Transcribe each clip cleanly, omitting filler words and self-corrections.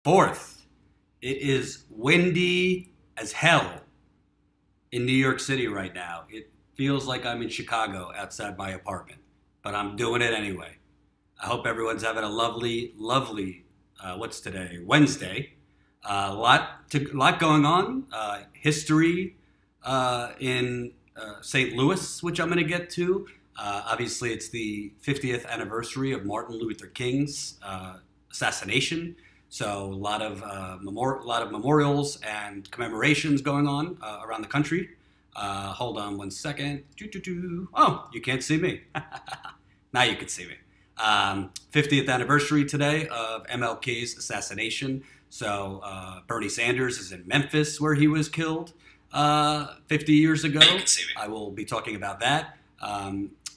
Fourth, it is windy as hell in New York City right now. It feels like I'm in Chicago outside my apartment, but I'm doing it anyway. I hope everyone's having a lovely, what's today? Wednesday. Lot going on. History in St. Louis, which I'm going to get to. Obviously, it's the 50th anniversary of Martin Luther King's assassination. So a lot of memorials and commemorations going on around the country. Hold on one second. Oh, you can't see me. Now you can see me. 50th anniversary today of MLK's assassination. So Bernie Sanders is in Memphis where he was killed 50 years ago. I will be talking about that.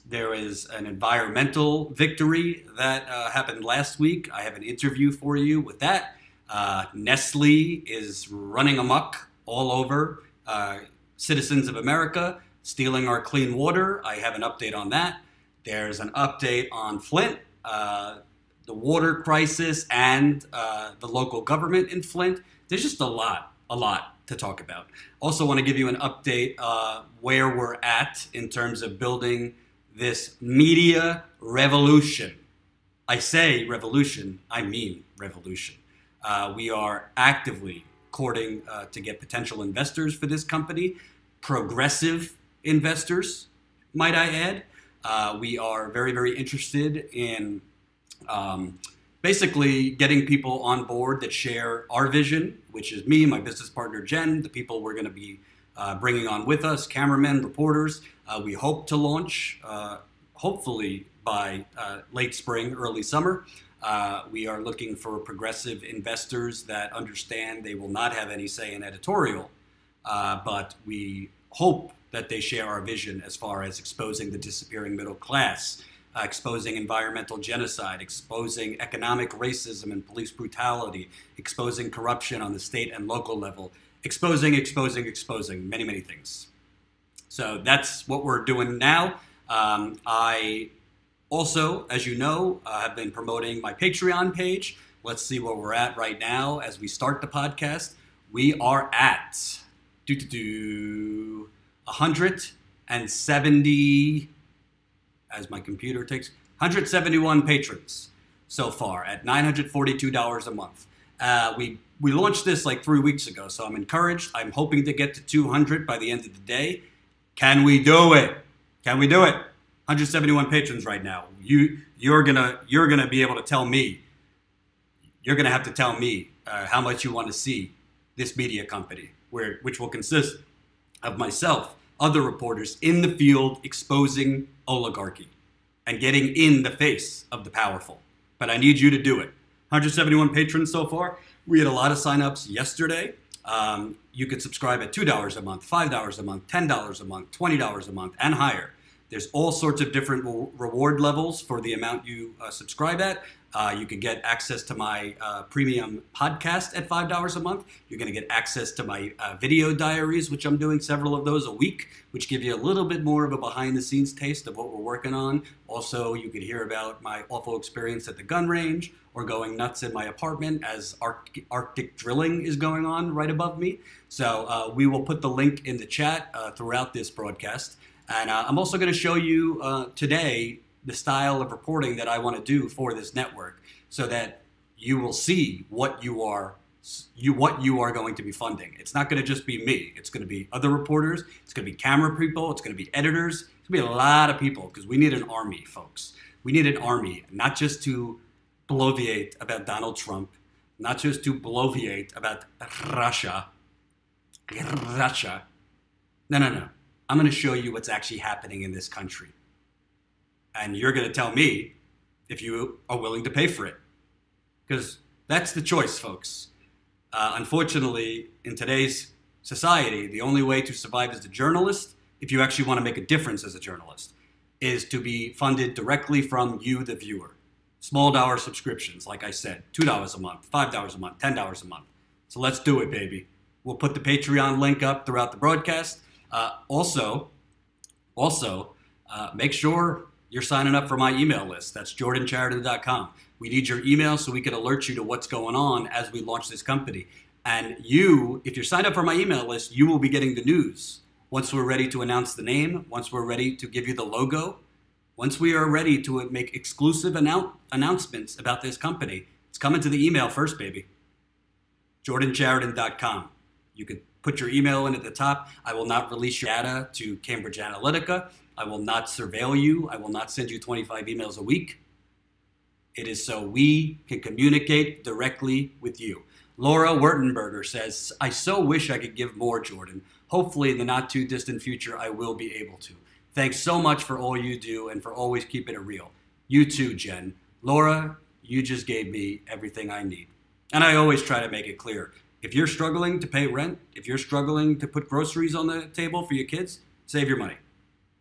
There is an environmental victory that happened last week. I have an interview for you with that. Nestle is running amok all over citizens of America, stealing our clean water. I have an update on that. There's an update on Flint, the water crisis, and the local government in Flint. There's just a lot to talk about. Also want to give you an update where we're at in terms of building this media revolution. I say revolution, I mean revolution. We are actively courting to get potential investors for this company, progressive investors, might I add. We are very interested in basically getting people on board that share our vision, which is me, my business partner, Jen, the people we're going to be bringing on with us, cameramen, reporters. We hope to launch, hopefully by late spring, early summer. We are looking for progressive investors that understand they will not have any say in editorial, but we hope that they share our vision as far as exposing the disappearing middle class, exposing environmental genocide, exposing economic racism and police brutality, exposing corruption on the state and local level, exposing many things. So that's what we're doing now. I also, as you know, have been promoting my Patreon page. Let's see where we're at right now as we start the podcast. We are at 170, as my computer takes, 171 patrons so far at $942 a month. We launched this like 3 weeks ago, so I'm encouraged. I'm hoping to get to 200 by the end of the day. Can we do it? Can we do it? 171 patrons right now. You're gonna be able to tell me. You're gonna have to tell me how much you want to see this media company, which will consist of myself, other reporters in the field exposing oligarchy and getting in the face of the powerful. But I need you to do it. 171 patrons so far. We had a lot of signups yesterday. You could subscribe at $2 a month, $5 a month, $10 a month, $20 a month, and higher. There's all sorts of different reward levels for the amount you subscribe at. You can get access to my premium podcast at $5 a month. You're going to get access to my video diaries, which I'm doing several of those a week, which give you a little bit more of a behind-the-scenes taste of what we're working on. Also, you could hear about my awful experience at the gun range or going nuts in my apartment as Arctic drilling is going on right above me. So we will put the link in the chat throughout this broadcast. And I'm also going to show you today the style of reporting that I want to do for this network so that you will see what you are going to be funding. It's not going to just be me. It's going to be other reporters. It's going to be camera people. It's going to be editors. It's going to be a lot of people because we need an army, folks. We need an army, not just to bloviate about Donald Trump, not just to bloviate about Russia. No. I'm going to show you what's actually happening in this country. And you're going to tell me if you are willing to pay for it. Because that's the choice, folks. Unfortunately, in today's society, the only way to survive as a journalist, if you actually want to make a difference as a journalist, is to be funded directly from you, the viewer. Small dollar subscriptions, like I said, $2 a month, $5 a month, $10 a month. So let's do it, baby. We'll put the Patreon link up throughout the broadcast. Also, make sure you're signing up for my email list. That's jordancharity.com. We need your email so we can alert you to what's going on as we launch this company. And you, if you're signed up for my email list, you will be getting the news. Once we're ready to announce the name, once we're ready to give you the logo, once we are ready to make exclusive announcements about this company, it's coming to the email first, baby. JordanChariton.com. You could put your email in at the top. I will not release your data to Cambridge Analytica. I will not surveil you. I will not send you 25 emails a week. It is so we can communicate directly with you. Laura Wertenberger says, I so wish I could give more, Jordan. Hopefully in the not too distant future, I will be able to. Thanks so much for all you do and for always keeping it real. You too, Jen. Laura, you just gave me everything I need. And I always try to make it clear. If you're struggling to pay rent, if you're struggling to put groceries on the table for your kids, save your money.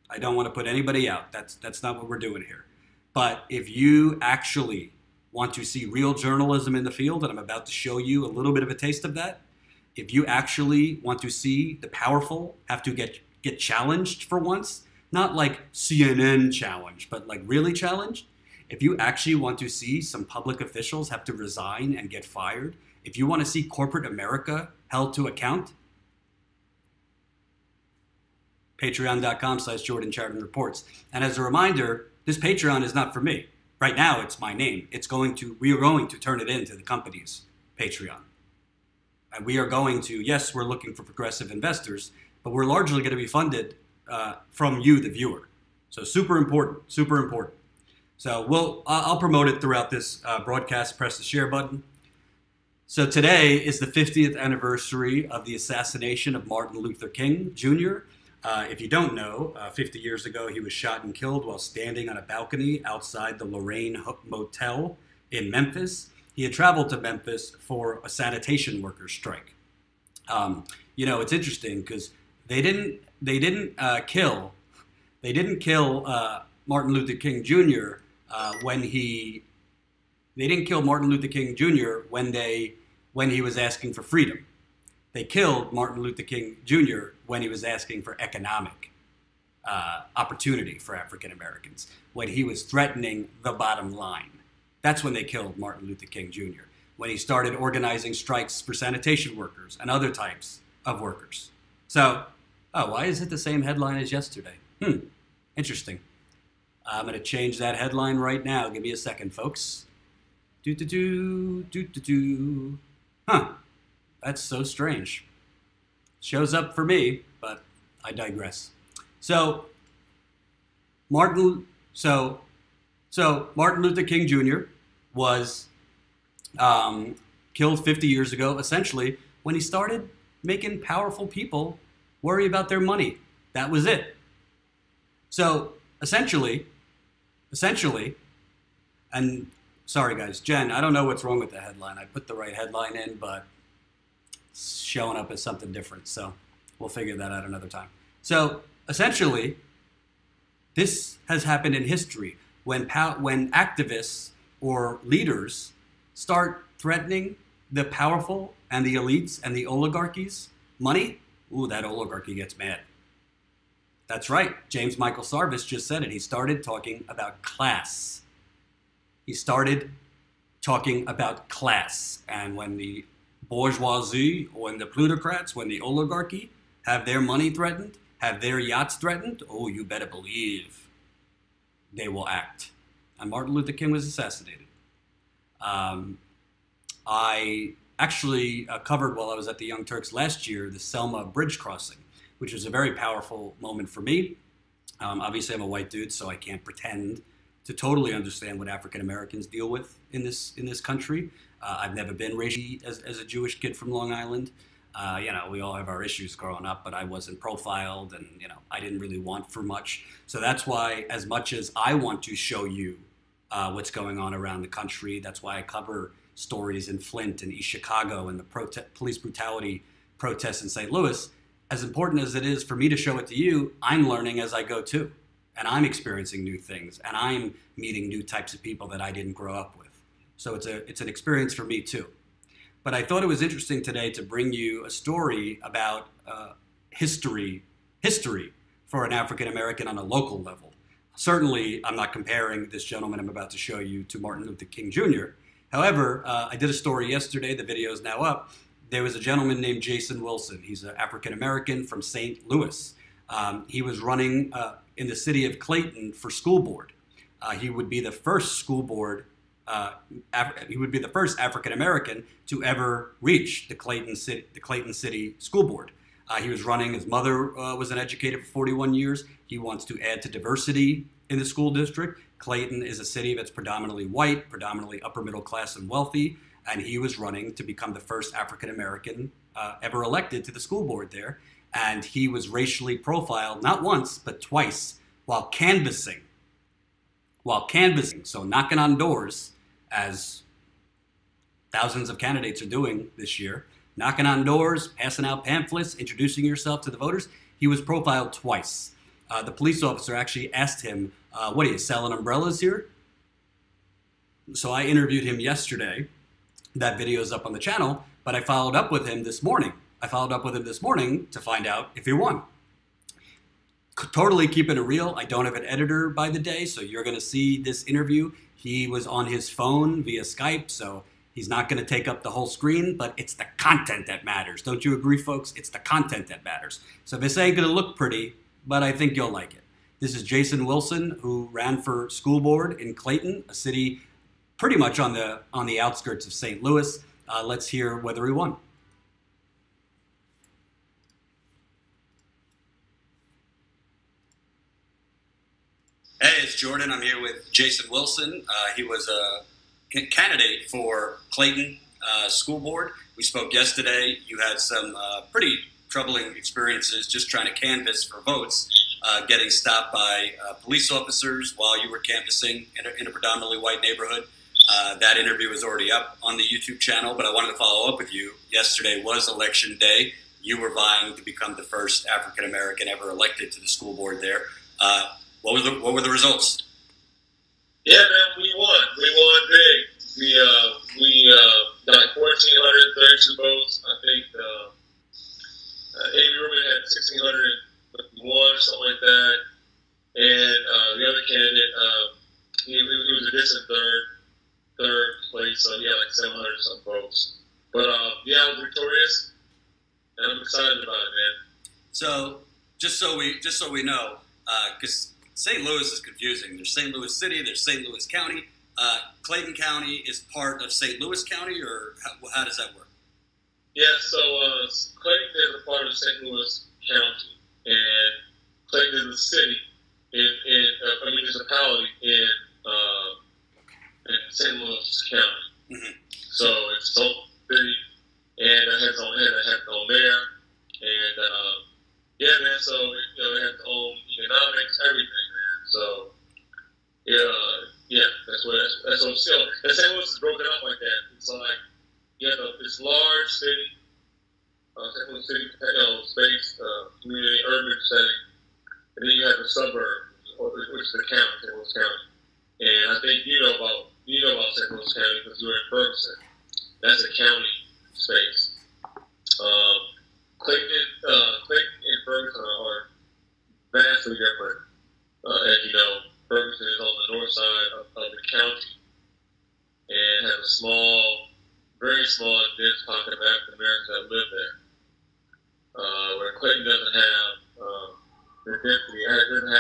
I don't want to put anybody out. That's not what we're doing here. But if you actually want to see real journalism in the field, and I'm about to show you a little bit of a taste of that, if you actually want to see the powerful have to get challenged for once, not like CNN challenge, but like really challenged. If you actually want to see some public officials have to resign and get fired, if you want to see corporate America held to account, patreon.com/Jordan Chariton Reports. And as a reminder, this Patreon is not for me. Right now, it's my name. We are going to turn it into the company's Patreon. And we are going to, yes, we're looking for progressive investors, but we're largely going to be funded from you, the viewer. So super important, super important. So I'll promote it throughout this broadcast. Press the share button. So today is the 50th anniversary of the assassination of Martin Luther King Jr. If you don't know, 50 years ago, he was shot and killed while standing on a balcony outside the Lorraine Motel in Memphis. He had traveled to Memphis for a sanitation workers strike. You know, it's interesting because they didn't kill Martin Luther King Jr. They didn't kill Martin Luther King Jr. when he was asking for freedom. They killed Martin Luther King Jr. when he was asking for economic opportunity for African Americans, when he was threatening the bottom line. That's when they killed Martin Luther King Jr., when he started organizing strikes for sanitation workers and other types of workers. So, why is it the same headline as yesterday? Interesting. I'm going to change that headline right now. Give me a second, folks. That's so strange. Shows up for me, but I digress. So Martin Luther King Jr. was killed 50 years ago, essentially, when he started making powerful people worry about their money. That was it. So essentially, and sorry guys, Jen, I don't know what's wrong with the headline. I put the right headline in, but it's showing up as something different. So we'll figure that out another time. So essentially, this has happened in history. When activists or leaders start threatening the powerful and the elites and the oligarchies' money, that oligarchy gets mad. That's right. James Michael Sarvis just said it. He started talking about class. He started talking about class. And when the bourgeoisie, when the plutocrats, when the oligarchy have their money threatened, have their yachts threatened, you better believe they will act. And Martin Luther King was assassinated. I actually covered while I was at the Young Turks last year the Selma Bridge crossing, which was a very powerful moment for me. Obviously, I'm a white dude, so I can't pretend to totally understand what African Americans deal with in this country. I've never been raised as a Jewish kid from Long Island. We all have our issues growing up, but I wasn't profiled, and I didn't really want for much. So that's why, as much as I want to show you what's going on around the country, that's why I cover stories in Flint and East Chicago and the police brutality protests in St. Louis. As important as it is for me to show it to you, I'm learning as I go too. And I'm experiencing new things, and I'm meeting new types of people that I didn't grow up with. So it's an experience for me too. But I thought it was interesting today to bring you a story about history for an African American on a local level. Certainly, I'm not comparing this gentleman I'm about to show you to Martin Luther King Jr. However, I did a story yesterday. The video is now up. There was a gentleman named Jason Wilson. He's an African American from St. Louis. He was running in the city of Clayton for school board. He would be the first school board. He would be the first African American to ever reach the Clayton City School Board. He was running. His mother was an educator for 41 years. He wants to add to diversity in the school district. Clayton is a city that's predominantly white, predominantly upper middle class and wealthy, and he was running to become the first African American ever elected to the school board there. And he was racially profiled not once but twice while canvassing. So knocking on doors, as thousands of candidates are doing this year, knocking on doors, passing out pamphlets, introducing yourself to the voters. He was profiled twice. The police officer actually asked him, what are you, selling umbrellas here? So I interviewed him yesterday. That video is up on the channel, but I followed up with him this morning. To find out if he won. Totally keeping it real. I don't have an editor by the day, so you're going to see this interview. He was on his phone via Skype, so he's not going to take up the whole screen, but it's the content that matters. Don't you agree, folks? It's the content that matters. So this ain't going to look pretty, but I think you'll like it. This is Jason Wilson, who ran for school board in Clayton, a city pretty much on the outskirts of St. Louis. Let's hear whether he won. Hey, it's Jordan. I'm here with Jason Wilson. He was a candidate for Clayton School Board. We spoke yesterday. You had some pretty troubling experiences just trying to canvass for votes, getting stopped by police officers while you were canvassing in a predominantly white neighborhood. That interview is already up on the YouTube channel, but I wanted to follow up with you. Yesterday was election day. You were vying to become the first African American ever elected to the school board there. What were the results? Yeah, man, we won. We won big. We got 1,432 votes. I think Amy Rubin had 1,601 or something like that. And the other candidate, he was a distant third place, so he had like 700 some votes. But yeah, I was victorious, and I'm excited about it, man. So just so we know, because St. Louis is confusing. There's St. Louis City, there's St. Louis County. Clayton County is part of St. Louis County, or how does that work? Yeah, so Clayton is a part of St. Louis County, and Clayton is a city in a municipality in St. Louis County. Mm-hmm. So it's its own city, and it has its own mayor, and yeah, man. So it has its own economics, everything, man. So yeah, that's what still. And St. Louis is broken up like that. It's like you have this large city, St. Louis city, space, community, urban setting, and then you have the suburb, which is the county, St. Louis County. And I think you know about St. Louis County because you were in Ferguson. That's a county space. Clayton and Ferguson are vastly different. As you know, Ferguson is on the north side of the county and has a small, very small, dense pocket of African Americans that live there. Where Clayton doesn't have the density, it doesn't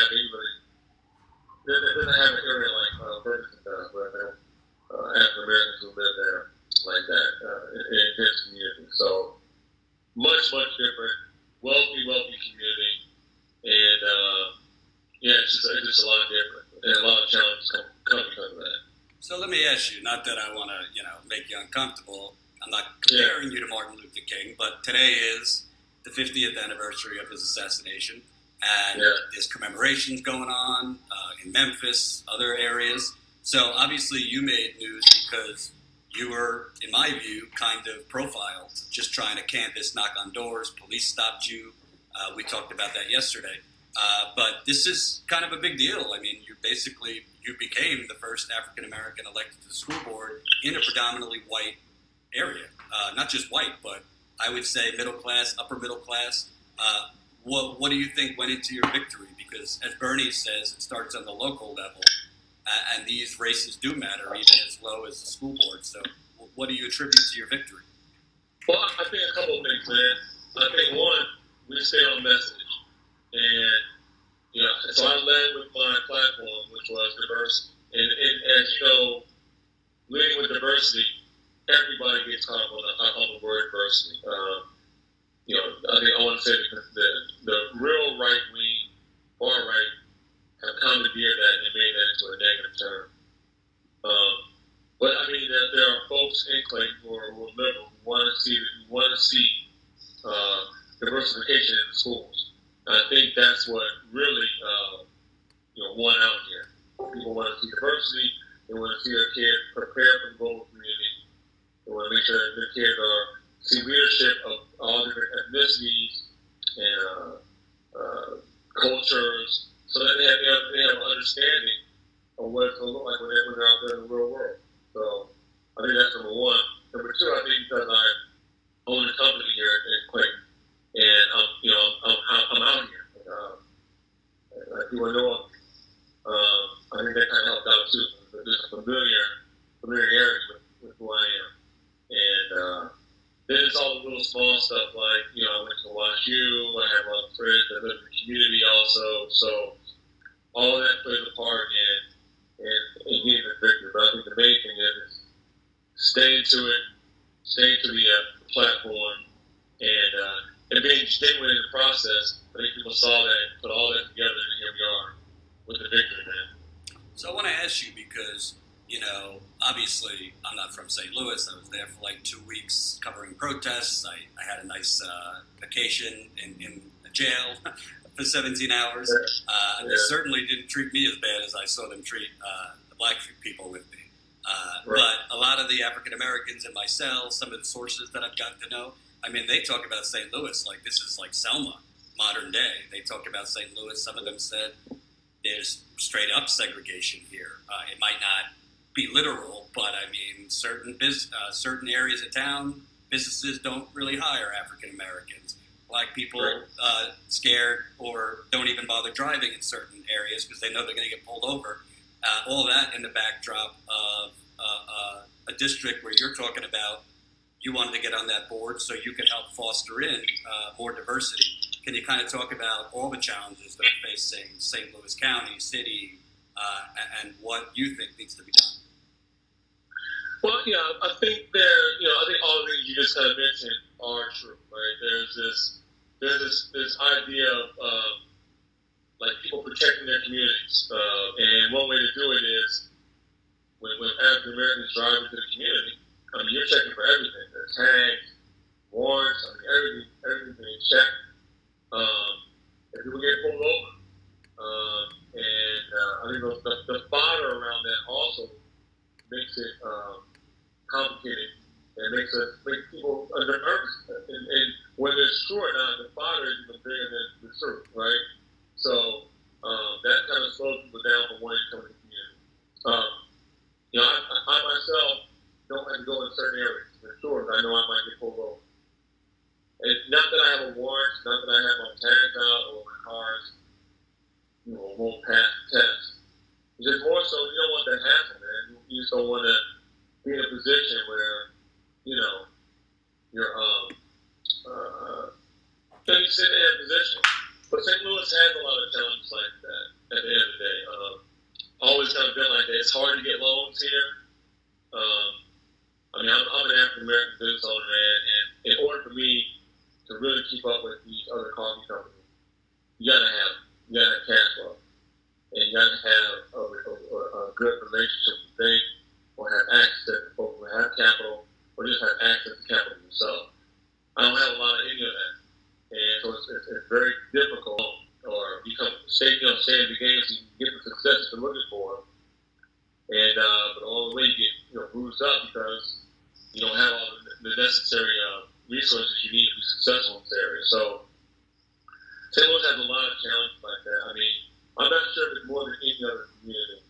have an area like Ferguson does, where there are African Americans who live there like that in a dense community. So much different, wealthy community, and yeah, it's just a lot different, and a lot of challenges come because of that. So let me ask you, not that I want to, make you uncomfortable. I'm not comparing you to Martin Luther King, but today is the 50th anniversary of his assassination, and there's commemorations going on in Memphis, other areas. So obviously you made news because you were, in my view, kind of profiled, just trying to canvass, knock on doors. Police stopped you. We talked about that yesterday. But this is kind of a big deal. I mean, you became the first African-American elected to the school board in a predominantly white area. Not just white, but I would say middle class, upper middle class. What do you think went into your victory? because, as Bernie says, it starts on the local level, and these races do matter, even as low as the school board. So, what do you attribute to your victory? Well, I think a couple of things, man. I think one, we stay on message, and so I led with my platform, which was diversity, and as you know, leading with diversity, everybody gets caught up on the word diversity. I think I want to say the real right wing, far right, have commandeered that and made that into a negative term. But I mean, there are folks in Clayton who are liberal who want to see diversification in the schools. And I think that's what really won out here. People want to see diversity. They want to see their kids prepare for the global community. They want to make sure that their kids see leadership of all different ethnicities and cultures, so that they have an understanding of what it's going to look like when they're out there in the real world. So I think that's number one. Number two, I think because I own a company here in Clayton, and I'm out here. People know me. I think that kind of helped out too. There's a familiarity with who I am, and then it's all the little small stuff like I went to WashU. I have a lot of friends that live in the community also, so all of that plays a part in getting the victory. But I think the main thing is staying to it, staying to the platform, and being genuine in the process. I think people saw that and put all that together, and here we are with the victory, man. So I want to ask you because, obviously I'm not from St. Louis. I was there for like 2 weeks covering protests. I had a nice vacation in a jail for 17 hours. They certainly didn't treat me as bad as I saw them treat the black people with me. But a lot of the African Americans in my cell, some of the sources that I've gotten to know, I mean, they talk about St. Louis like this is like Selma, modern day. They talk about St. Louis. Some of them said there's straight up segregation here. It might not be literal, but I mean, certain areas of town, businesses don't really hire African Americans. Black people scared or don't even bother driving in certain areas because they know they're going to get pulled over. All that in the backdrop of a district where you're talking about you wanted to get on that board so you could help foster in more diversity. Can you kind of talk about all the challenges that are facing St. Louis County, city, and what you think needs to be done? Well, I think I think all of the things you just kind of mentioned are true, right? There's this idea of like people protecting their communities, and one way to do it is when African Americans drive into the community. I mean, you're checking for everything. There's tags, warrants, I mean, everything's being checked. And people get pulled over. I think the fodder around that also makes it complicated and makes people nervous. And whether it's true or not, the fodder is even bigger than the truth, right? So that kind of slows people down from wanting to come to the community. I myself don't have to go in certain areas for sure. I know I might get pulled over. And not that I have a warrant, not that I have my tags out or my cars, won't pass the test. It's just more so you don't want that to happen, man. You just don't want to be in a position where, you're sitting in a position. But St. Louis has a lot of challenges like that at the end of the day. Always kind of been like that. It's hard to get loans here. I mean, I'm an African American business owner, man, and in order for me to really keep up with these other coffee companies, you gotta have cash flow, and you gotta have a good relationship with the bank, or have access to folks who have capital, or just have access to capital themselves. I don't have a lot of any of that, and so it's very difficult, or stay in the game so you can get the success you're looking for. And but along the way you get bruised up because you don't have all the necessary resources you need to be successful in this area. So St. Louis has a lot of challenges like that. I mean, I'm not sure if it's more than any other community.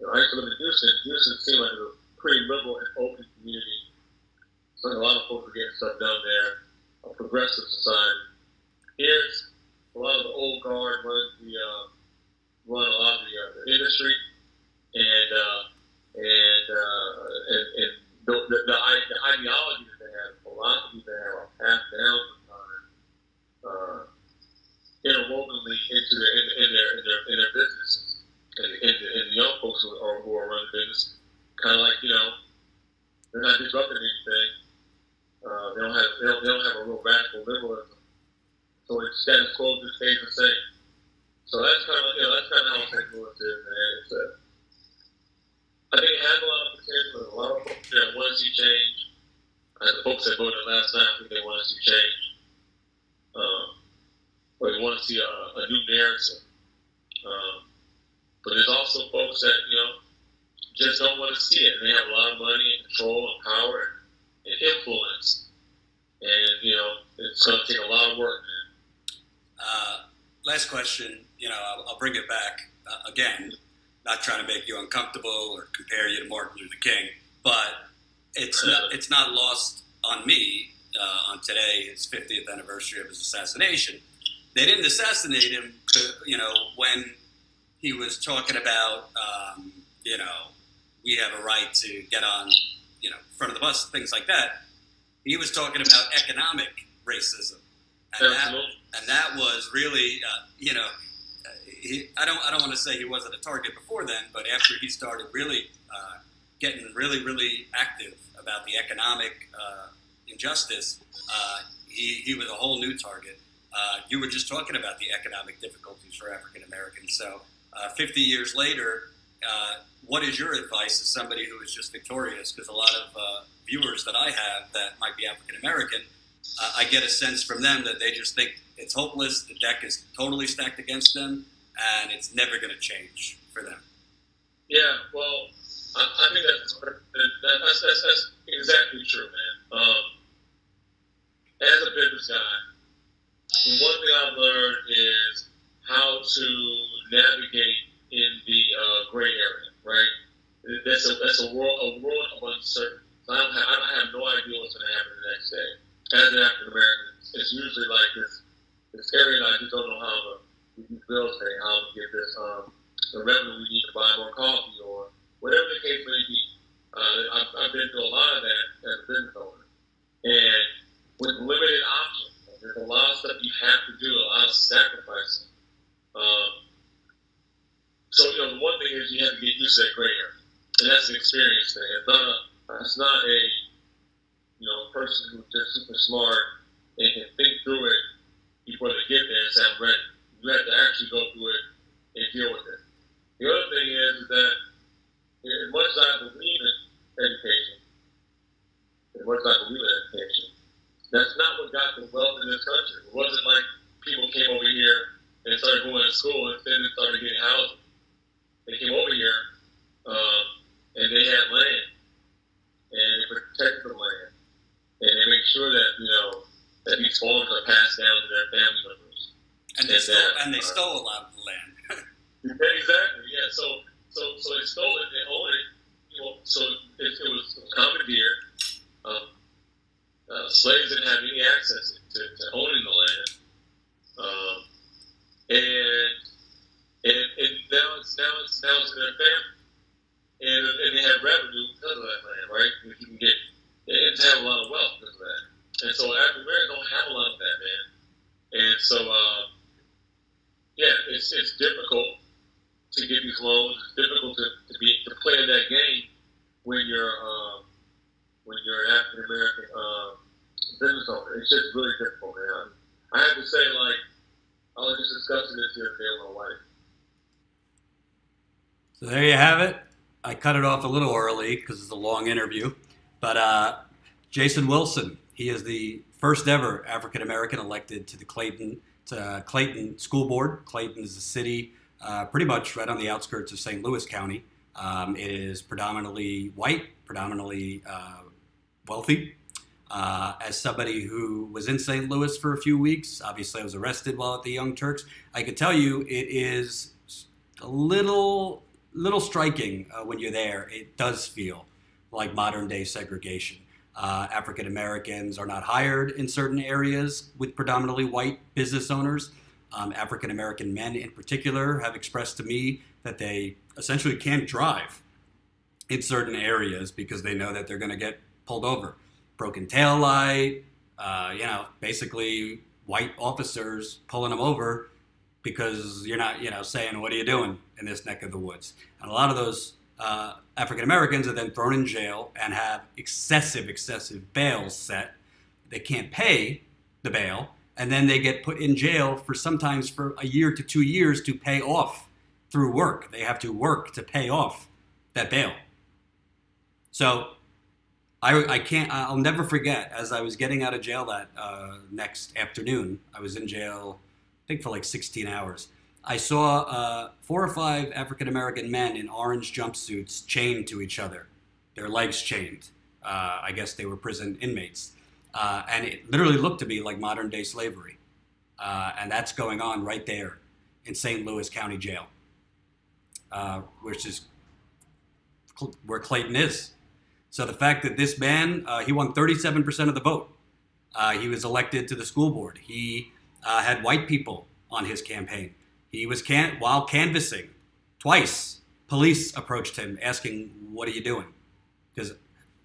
I used to live in Houston. Houston seemed like a pretty liberal and open community. So a lot of folks are getting stuff done there. A progressive society. Here a lot of the old guard run a lot of the industry, and the ideology that they have, the philosophy they have, are passed down interwovenly into their businesses, and the young folks who are running business, kind of like, they're not disrupting anything. They don't have a real radical liberalism. So it's status quo just stays the same. So that's kind of how St. Louis is, man. I think it has a lot of potential. A lot of folks that want to see change. The folks that voted last night, I think they want to see change. Or they want to see a new narrative. But there's also folks that, just don't want to see it. They have a lot of money and control and power and influence. And, it's going to take a lot of work, man. Last question, I'll bring it back again, not trying to make you uncomfortable or compare you to Martin Luther King, but it's not lost on me on today, his 50th anniversary of his assassination. They didn't assassinate him, when he was talking about, we have a right to get on, front of the bus, things like that. He was talking about economic racism. And that was really, I don't want to say he wasn't a target before then, but after he started really getting really active about the economic injustice, he was a whole new target. You were just talking about the economic difficulties for African Americans. So 50 years later, what is your advice as somebody who is just victorious? Because a lot of viewers that I have that might be African American, I get a sense from them that they just think it's hopeless, the deck is totally stacked against them, and it's never going to change for them. Yeah, well, I think that's exactly true, man. As a business guy, the one thing I've learned is how to navigate in the gray area, right? That's a world of uncertainty. I have no idea what's going to happen the next day. As an African American, it's usually like this area that I just don't know how to get these bills paid, how to get this the revenue we need to buy more coffee or whatever the case may be. I've been through a lot of that as a business owner, and with limited options, there's a lot of stuff you have to do, a lot of sacrificing. So the one thing is you have to get used to that gray area, and that's an experience thing. It's not a person who's just super smart and can think through it before they get there and say, I'm ready. You have to actually go through it and deal with it. The other thing is that as much as I believe in education, that's not what got the wealth in this country. It wasn't like people came over here and started going to school and then started getting housing. They came over here and they had land and they protected the land. And they make sure that, that these farms are passed down to their family members. And they stole a lot of the land. Exactly, yeah. So they stole it, they owned it, so it was commandeered. Slaves didn't have any access to owning the land. And now it's in their family. And they have revenue because of that land, right? If you can get and to have a lot of wealth because of that. And so African Americans don't have a lot of that, man. And so, it's difficult to get these loans. It's difficult to play in that game when you're an African American business owner. It's just really difficult, man. I have to say, I was just discussing this the other day with my wife. So there you have it. I cut it off a little early because it's a long interview. But Jason Wilson, he is the first ever African American elected to the Clayton School Board. Clayton is a city pretty much right on the outskirts of St. Louis County. It is predominantly white, predominantly wealthy. As somebody who was in St. Louis for a few weeks, obviously I was arrested while at the Young Turks, I could tell you it is a little striking when you're there. It does feel like modern day segregation. African Americans are not hired in certain areas with predominantly white business owners. African-American men in particular have expressed to me that they essentially can't drive in certain areas because they know that they're going to get pulled over. Broken tail light, basically white officers pulling them over because you're not, saying, what are you doing in this neck of the woods? And a lot of those African Americans are then thrown in jail and have excessive bails set. They can't pay the bail, and then they get put in jail for sometimes for a year to 2 years to pay off through work. They have to work to pay off that bail. So I'll never forget, as I was getting out of jail that next afternoon, I was in jail, I think for like 16 hours. I saw 4 or 5 African-American men in orange jumpsuits chained to each other, their legs chained. I guess they were prison inmates. And it literally looked to me like modern day slavery. And that's going on right there in St. Louis County Jail, which is where Clayton is. So the fact that this man, he won 37% of the vote. He was elected to the school board. He had white people on his campaign. He was, while canvassing, twice, police approached him asking, what are you doing? Because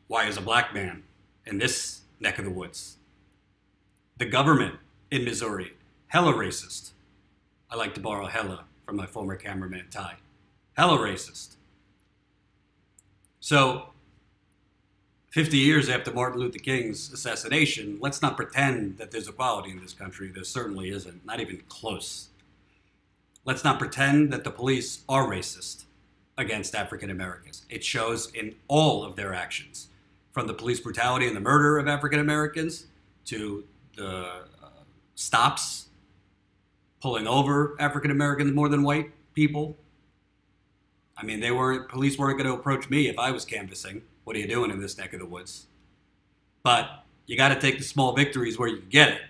why is a black man in this neck of the woods? The government in Missouri, hella racist. I like to borrow hella from my former cameraman, Ty. Hella racist. So, 50 years after Martin Luther King's assassination, let's not pretend that there's equality in this country. There certainly isn't, not even close. Let's not pretend that the police are racist against African Americans. It shows in all of their actions, from the police brutality and the murder of African Americans to the stops, pulling over African Americans more than white people. I mean, police weren't going to approach me if I was canvassing. What are you doing in this neck of the woods? But you got to take the small victories where you can get it.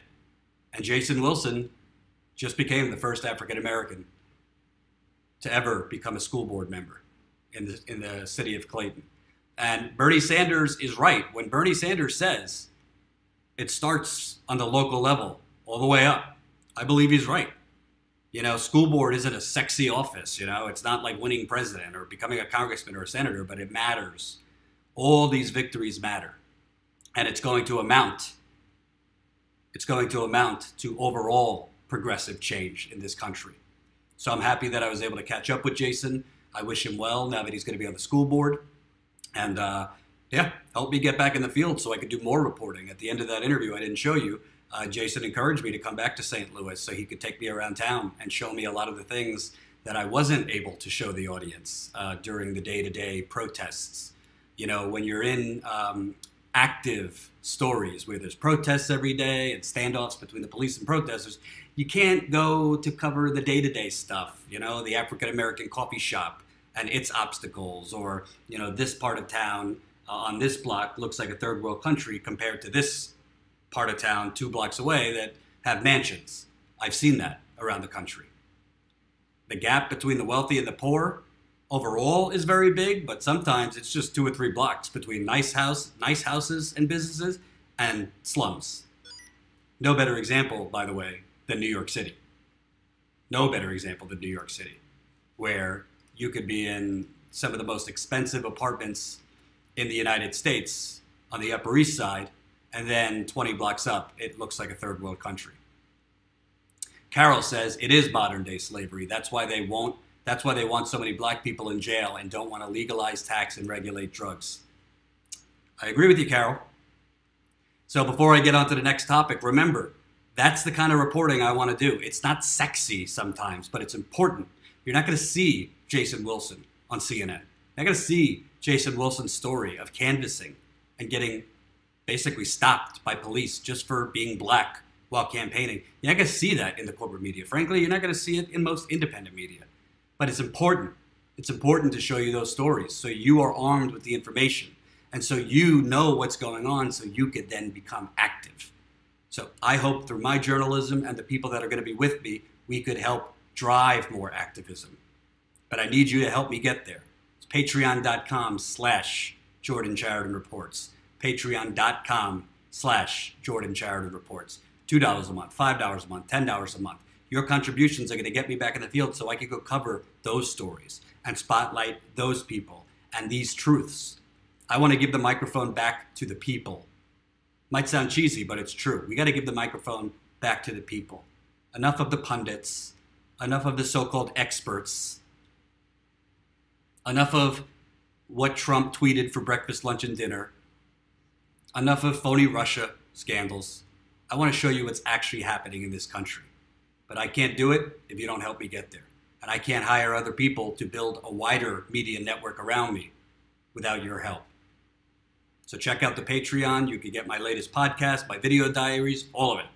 And Jason Wilson just became the first African American to ever become a school board member in the city of Clayton. And Bernie Sanders is right. When Bernie Sanders says it starts on the local level all the way up, I believe he's right. School board isn't a sexy office. It's not like winning president or becoming a congressman or a senator, but it matters. All these victories matter. And it's going to amount to overall progressive change in this country. So I'm happy that I was able to catch up with Jason. I wish him well now that he's going to be on the school board. And help me get back in the field so I could do more reporting. At the end of that interview, I didn't show you, Jason encouraged me to come back to St. Louis so he could take me around town and show me a lot of the things that I wasn't able to show the audience during the day-to-day protests. When you're in active stories where there's protests every day and standoffs between the police and protesters, you can't go to cover the day-to-day stuff, the African-American coffee shop and its obstacles, or, this part of town on this block looks like a third world country compared to this part of town 2 blocks away that have mansions. I've seen that around the country. The gap between the wealthy and the poor overall is very big, but sometimes it's just 2 or 3 blocks between nice houses and businesses and slums. No better example, by the way, than New York City. No better example than New York City, where you could be in some of the most expensive apartments in the United States on the Upper East Side, and then 20 blocks up, it looks like a third world country. Carol says it is modern day slavery. That's why they want so many black people in jail and don't want to legalize, tax, and regulate drugs. I agree with you, Carol. So before I get on to the next topic, remember, that's the kind of reporting I want to do. It's not sexy sometimes, but it's important. You're not going to see Jason Wilson on CNN. You're not going to see Jason Wilson's story of canvassing and getting basically stopped by police just for being black while campaigning. You're not going to see that in the corporate media. Frankly, you're not going to see it in most independent media. But it's important. It's important to show you those stories so you are armed with the information and so you know what's going on so you could then become active. So I hope through my journalism and the people that are going to be with me, we could help drive more activism. But I need you to help me get there. It's patreon.com/Jordan Sheridan Reports. Patreon.com/Jordan Sheridan Reports. $2 a month, $5 a month, $10 a month. your contributions are going to get me back in the field so I can go cover those stories and spotlight those people and these truths. I want to give the microphone back to the people. Might sound cheesy, but it's true. We got to give the microphone back to the people. Enough of the pundits, enough of the so-called experts, enough of what Trump tweeted for breakfast, lunch, and dinner, enough of phony Russia scandals. I want to show you what's actually happening in this country. But I can't do it if you don't help me get there. And I can't hire other people to build a wider media network around me without your help. So check out the Patreon. You can get my latest podcast, my video diaries, all of it.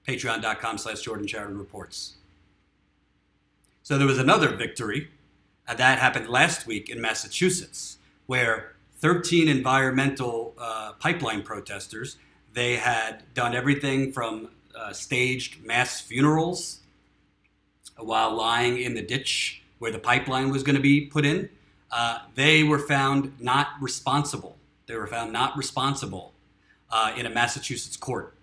Patreon.com/Jordan Sheridan Reports. So there was another victory, and that happened last week in Massachusetts, where 13 environmental pipeline protesters, they had done everything from staged mass funerals while lying in the ditch where the pipeline was going to be put in. They were found not responsible. They were found not responsible in a Massachusetts court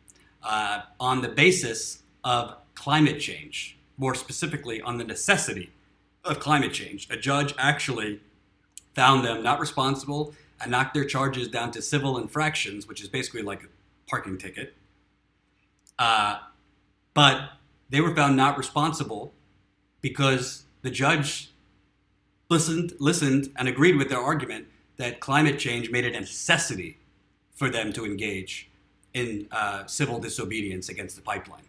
on the basis of climate change, more specifically on the necessity of climate change. A judge actually found them not responsible and knocked their charges down to civil infractions, which is basically like a parking ticket. But they were found not responsible because the judge listened and agreed with their argument that climate change made it a necessity for them to engage in civil disobedience against the pipeline.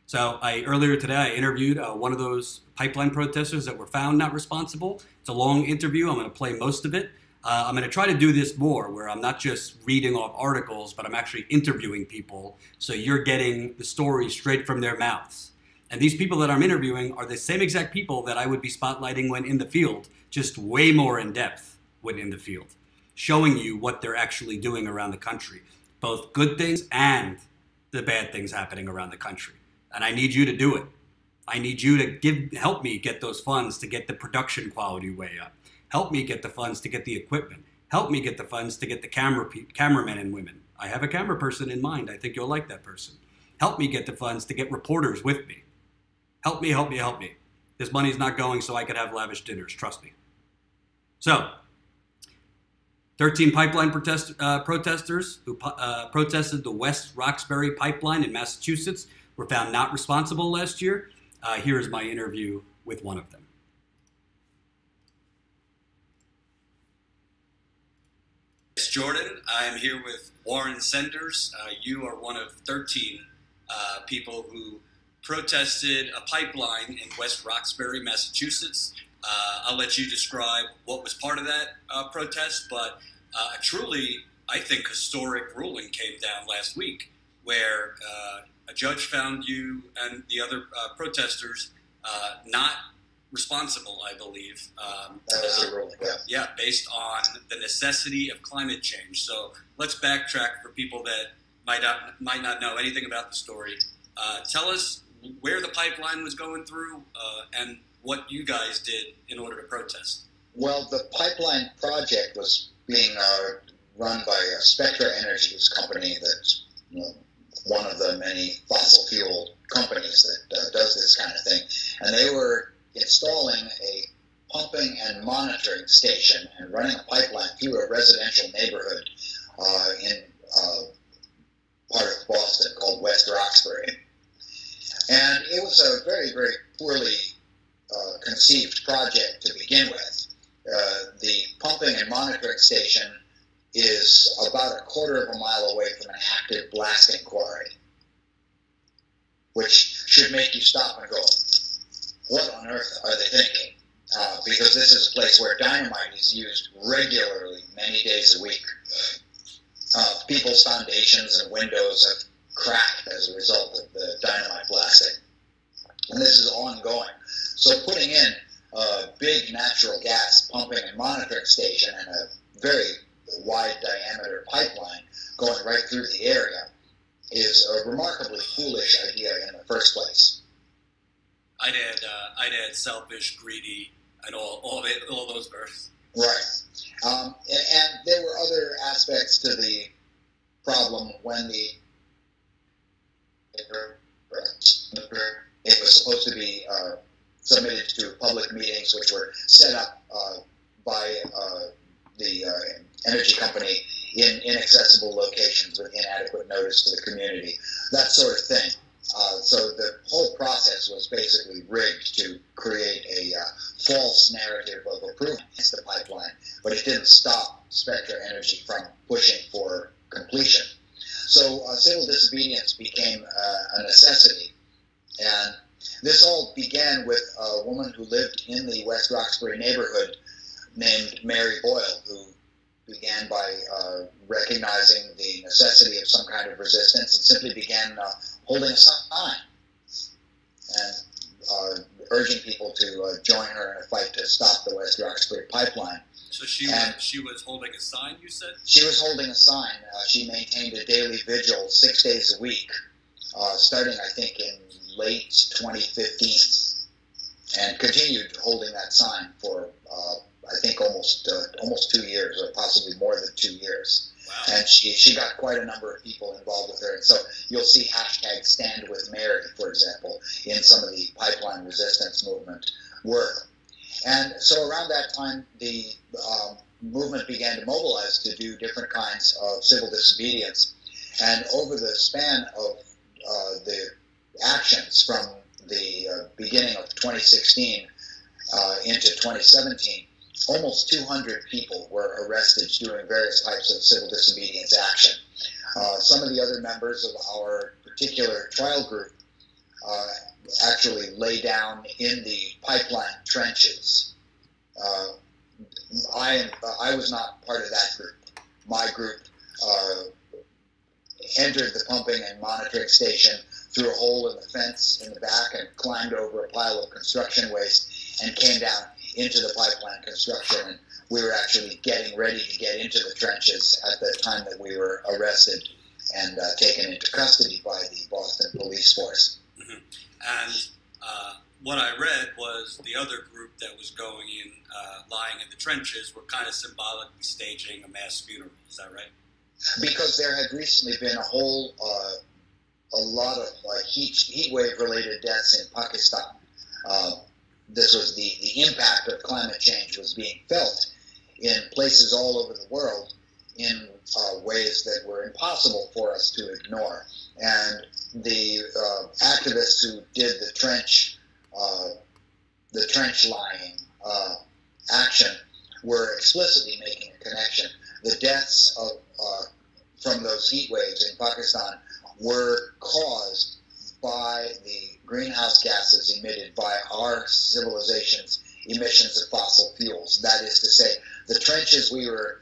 So earlier today, I interviewed one of those pipeline protesters that were found not responsible. It's a long interview. I'm going to play most of it. I'm going to try to do this more, where I'm not just reading off articles, but I'm actually interviewing people, so you're getting the story straight from their mouths. And these people that I'm interviewing are the same exact people that I would be spotlighting when in the field, just way more in depth when in the field, showing you what they're actually doing around the country, both good things and the bad things happening around the country. And I need you to do it. I need you to help me get those funds to get the production quality way up. Help me get the funds to get the equipment. Help me get the funds to get the cameramen and women. I have a camera person in mind. I think you'll like that person. Help me get the funds to get reporters with me. Help me, help me, help me. This money's not going so I could have lavish dinners, trust me. So, 13 pipeline protesters who protested the West Roxbury pipeline in Massachusetts were found not responsible last year. Here is my interview with one of them. Jordan, I am here with Warren Senders. You are one of 13 people who protested a pipeline in West Roxbury, Massachusetts. I'll let you describe what was part of that protest, but a truly, I think, historic ruling came down last week where a judge found you and the other protesters not responsible, I believe. That was the ruling, yeah. Yeah, based on the necessity of climate change. So let's backtrack for people that might not know anything about the story. Tell us where the pipeline was going through and what you guys did in order to protest. Well, the pipeline project was being run by Spectra Energy's company that's one of the many fossil fuel companies that does this kind of thing. And they were installing a pumping and monitoring station and running a pipeline through a residential neighborhood in part of Boston called West Roxbury. And it was a very, very poorly conceived project to begin with. The pumping and monitoring station is about a quarter of a mile away from an active blasting quarry, which should make you stop and go, what on earth are they thinking? Because this is a place where dynamite is used regularly, many days a week. People's foundations and windows have cracked as a result of the dynamite blasting. And this is ongoing. So putting in a big natural gas pumping and monitoring station and a very wide diameter pipeline going right through the area is a remarkably foolish idea in the first place. I'd add selfish, greedy, and all those verbs. Right. And there were other aspects to the problem when it was was supposed to be submitted to public meetings, which were set up by the energy company in inaccessible locations with inadequate notice to the community, that sort of thing. So the whole process was basically rigged to create a false narrative of approval against the pipeline, but it didn't stop Spectra Energy from pushing for completion. So civil disobedience became a necessity, and this all began with a woman who lived in the West Roxbury neighborhood named Mary Boyle, who began by recognizing the necessity of some kind of resistance and simply began holding a sign and urging people to join her in a fight to stop the West Roxbury pipeline. So she was holding a sign, you said? She was holding a sign. She maintained a daily vigil 6 days a week, starting, I think, in late 2015, and continued holding that sign for, I think, almost 2 years, or possibly more than 2 years. Wow. And she got quite a number of people involved with her. And so you'll see hashtag Stand With Mary, for example, in some of the pipeline resistance movement work. And so around that time, the movement began to mobilize to do different kinds of civil disobedience. And over the span of the actions from the beginning of 2016 into 2017, almost 200 people were arrested doing various types of civil disobedience action. Some of the other members of our particular trial group actually lay down in the pipeline trenches. I was not part of that group. My group entered the pumping and monitoring station through a hole in the fence in the back and climbed over a pile of construction waste and came down into the pipeline construction. And we were actually getting ready to get into the trenches at the time that we were arrested and taken into custody by the Boston police force. Mm-hmm. And what I read was the other group that was going in, lying in the trenches, were kind of symbolically staging a mass funeral. Is that right? Because there had recently been a lot of heat wave related deaths in Pakistan. This was the impact of climate change was being felt in places all over the world in ways that were impossible for us to ignore. And the activists who did the trench lying action were explicitly making a connection. The deaths from those heat waves in Pakistan were caused by the greenhouse gases emitted by our civilization's emissions of fossil fuels. That is to say, the trenches we were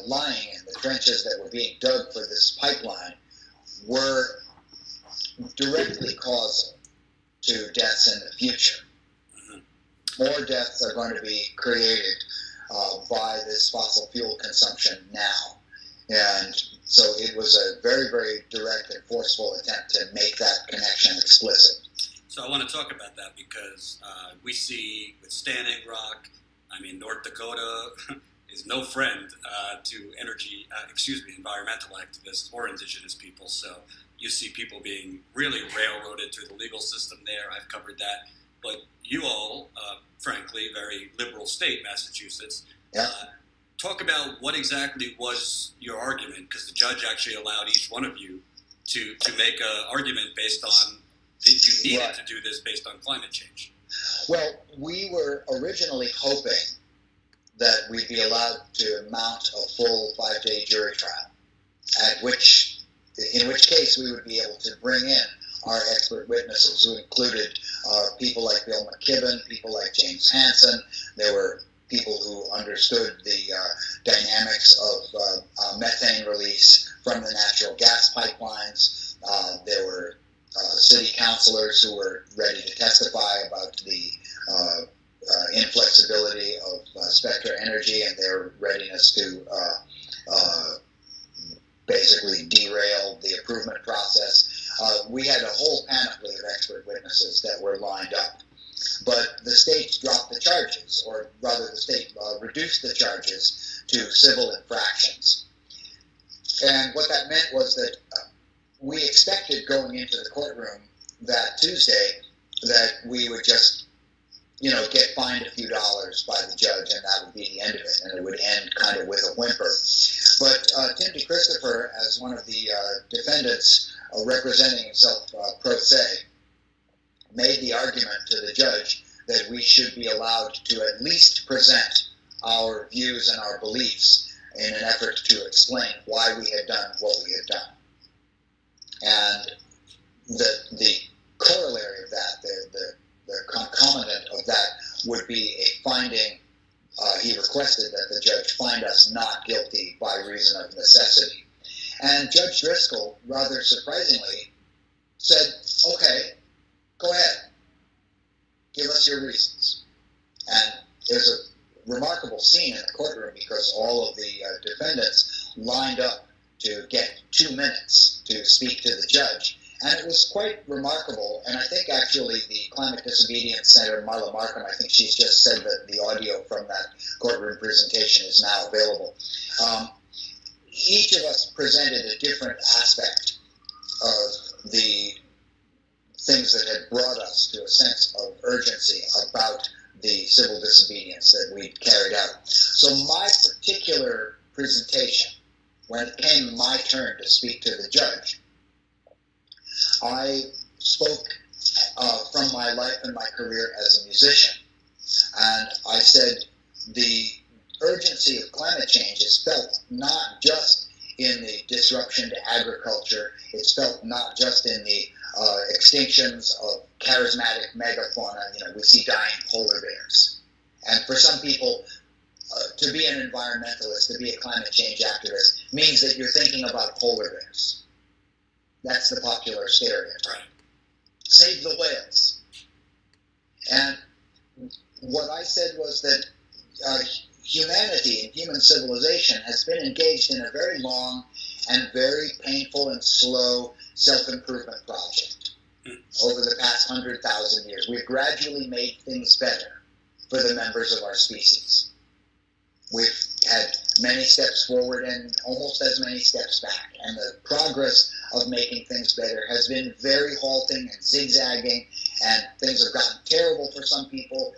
lying in, the trenches that were being dug for this pipeline, were directly causal to deaths in the future. More deaths are going to be created by this fossil fuel consumption now. And so it was a very, very direct and forceful attempt to make that connection explicit. So I want to talk about that because we see with Standing Rock, North Dakota is no friend to environmental activists or indigenous people. So you see people being really railroaded through the legal system there. I've covered that. But you all, frankly, very liberal state, Massachusetts. Yeah. Talk about what exactly was your argument, because the judge actually allowed each one of you to make an argument based on that you needed to do this based on climate change. Well, we were originally hoping that we'd be allowed to mount a full 5-day jury trial, in which case we would be able to bring in our expert witnesses, who included people like Bill McKibben, people like James Hansen. There were people who understood the dynamics of methane release from the natural gas pipelines. There were city councilors who were ready to testify about the inflexibility of Spectra Energy and their readiness to basically derail the improvement process. We had a whole panoply of expert witnesses that were lined up. But the state dropped the charges, or rather the state reduced the charges to civil infractions. And what that meant was that we expected going into the courtroom that Tuesday that we would just, get fined a few dollars by the judge, and that would be the end of it, and it would end kind of with a whimper. But Tim DeChristopher, as one of the defendants representing himself pro se, made the argument to the judge that we should be allowed to at least present our views and our beliefs in an effort to explain why we had done what we had done. And the corollary of that, the concomitant of that, would be a finding. He requested that the judge find us not guilty by reason of necessity. And Judge Driscoll, rather surprisingly, said, okay, go ahead. Give us your reasons. And it was a remarkable scene in the courtroom because all of the defendants lined up to get 2 minutes to speak to the judge. And it was quite remarkable, and I think actually the Climate Disobedience Center, Marla Markham, I think she's just said that the audio from that courtroom presentation is now available. Each of us presented a different aspect of the things that had brought us to a sense of urgency about the civil disobedience that we carried out. So my particular presentation, when it came my turn to speak to the judge, I spoke from my life and my career as a musician. And I said the urgency of climate change is felt not just in the disruption to agriculture, it's felt not just in the extinctions of charismatic megafauna. We see dying polar bears. And for some people, to be an environmentalist, to be a climate change activist, means that you're thinking about polar bears. That's the popular stereotype. Right. Save the whales. And what I said was that humanity and human civilization has been engaged in a very long and very painful and slow self-improvement project over the past 100,000 years. We've gradually made things better for the members of our species. We've had many steps forward and almost as many steps back. And the progress of making things better has been very halting and zigzagging, and things have gotten terrible for some people.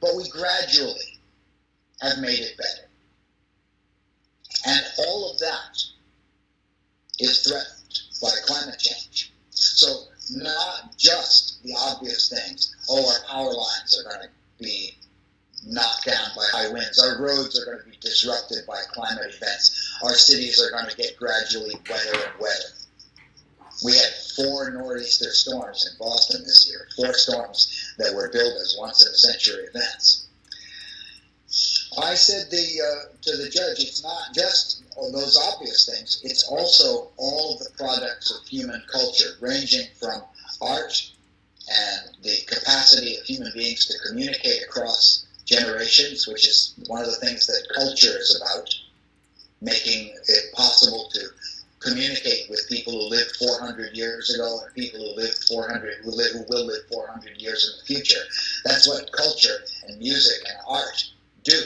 But we gradually have made it better. And all of that is threatened by climate change. So not just the obvious things, our power lines are going to be knocked down by high winds, our roads are going to be disrupted by climate events, our cities are going to get gradually wetter and wetter. We had 4 nor'easter storms in Boston this year, 4 storms that were billed as once-in-a-century events. I said to the judge, it's not just those obvious things, it's also all of the products of human culture, ranging from art and the capacity of human beings to communicate across generations, which is one of the things that culture is about, making it possible to communicate with people who lived 400 years ago and people who will live 400 years in the future. That's what culture and music and art do.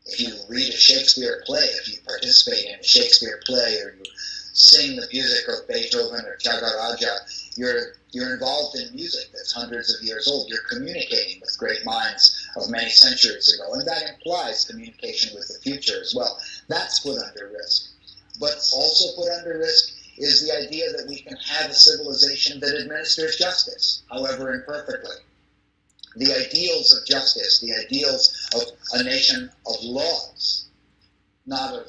If you read a Shakespeare play, if you participate in a Shakespeare play, or you sing the music of Beethoven or Tyagaraja, you're involved in music that's hundreds of years old. You're communicating with great minds of many centuries ago, and that implies communication with the future as well. That's put under risk. But also put under risk is the idea that we can have a civilization that administers justice, however imperfectly. The ideals of justice, the ideals of a nation of laws, not of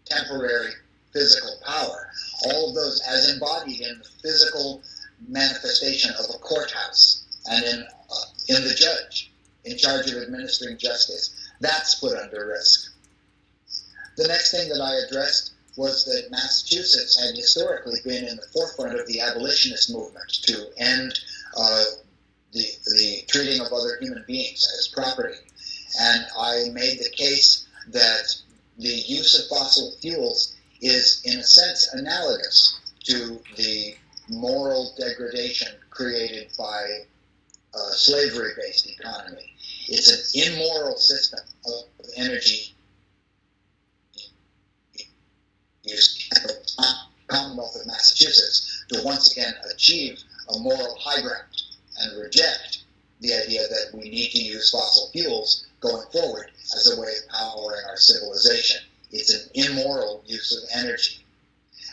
temporary physical power, all of those as embodied in the physical manifestation of a courthouse and in the judge in charge of administering justice, that's put under risk. The next thing that I addressed was that Massachusetts had historically been in the forefront of the abolitionist movement to end the treating of other human beings as property. And I made the case that the use of fossil fuels is, in a sense, analogous to the moral degradation created by a slavery-based economy. It's an immoral system of energy use. The Commonwealth of Massachusetts to once again achieve a moral high ground and reject the idea that we need to use fossil fuels going forward as a way of powering our civilization. It's an immoral use of energy.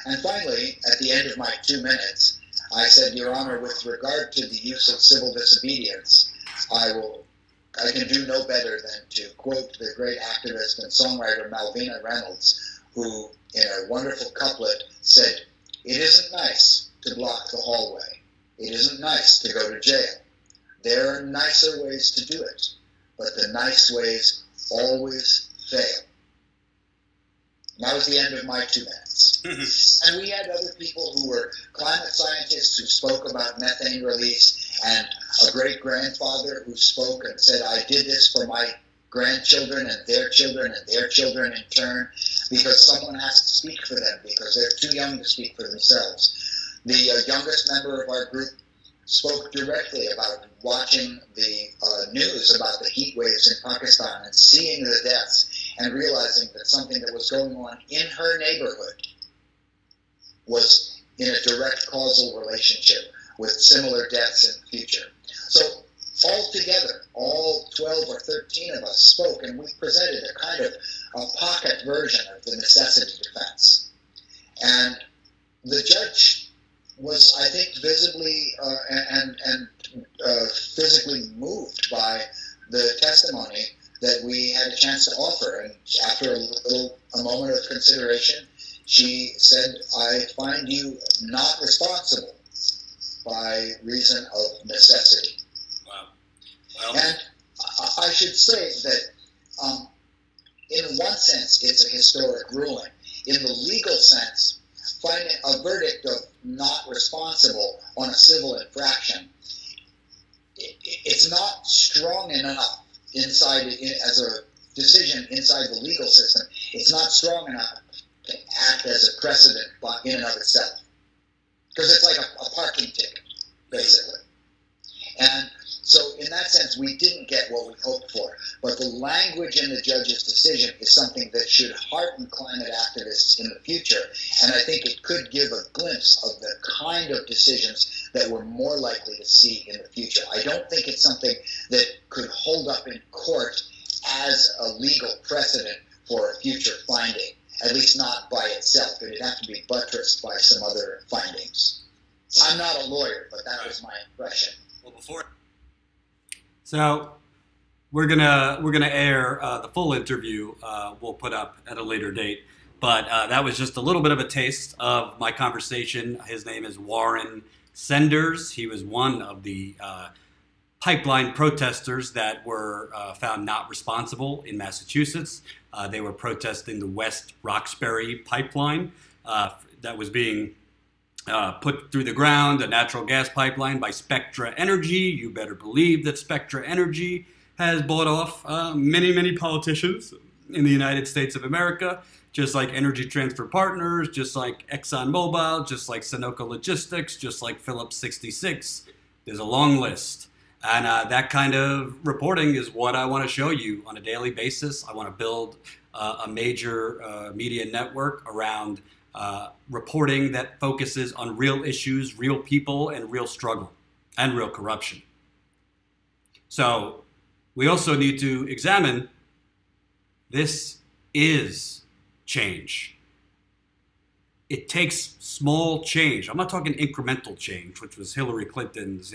And finally, at the end of my 2 minutes, I said, Your Honor, with regard to the use of civil disobedience, I can do no better than to quote the great activist and songwriter Malvina Reynolds, who, in a wonderful couplet, said, It isn't nice to block the hallway. It isn't nice to go to jail. There are nicer ways to do it, but the nice ways always fail. And that was the end of my 2 minutes. And we had other people who were climate scientists who spoke about methane release, and a great-grandfather who spoke and said, I did this for my grandchildren and their children in turn, because someone has to speak for them, because they're too young to speak for themselves. The youngest member of our group spoke directly about watching the news about the heat waves in Pakistan and seeing the deaths and realizing that something that was going on in her neighborhood was in a direct causal relationship with similar deaths in the future. So all together, all 12 or 13 of us spoke, and we presented a kind of a pocket version of the necessity defense. And the judge was, I think, visibly and physically moved by the testimony that we had a chance to offer. And after a moment of consideration, she said, I find you not responsible by reason of necessity. Wow. Well, and I should say that in one sense, it's a historic ruling. In the legal sense, finding a verdict of not responsible on a civil infraction, it's not strong enough inside as a decision inside the legal system. It's not strong enough to act as a precedent in and of itself, because it's like a parking ticket, basically. And so in that sense, we didn't get what we hoped for. But the language in the judge's decision is something that should hearten climate activists in the future. And I think it could give a glimpse of the kind of decisions that we're more likely to see in the future. I don't think it's something that could hold up in court as a legal precedent for a future finding, at least not by itself. It'd have to be buttressed by some other findings. I'm not a lawyer, but that was my impression. Well, so we're gonna air the full interview. We'll put up at a later date. But that was just a little bit of a taste of my conversation. His name is Warren Senders. He was one of the pipeline protesters that were found not responsible in Massachusetts. They were protesting the West Roxbury pipeline that was being put through the ground, a natural gas pipeline by Spectra Energy. You better believe that Spectra Energy has bought off many, many politicians in the United States of America, just like Energy Transfer Partners, just like ExxonMobil, just like Sunoco Logistics, just like Phillips 66. There's a long list. And that kind of reporting is what I want to show you on a daily basis. I want to build a major media network around reporting that focuses on real issues, real people, and real struggle, and real corruption. So we also need to examine this is change. It takes small change. I'm not talking incremental change, which was Hillary Clinton's,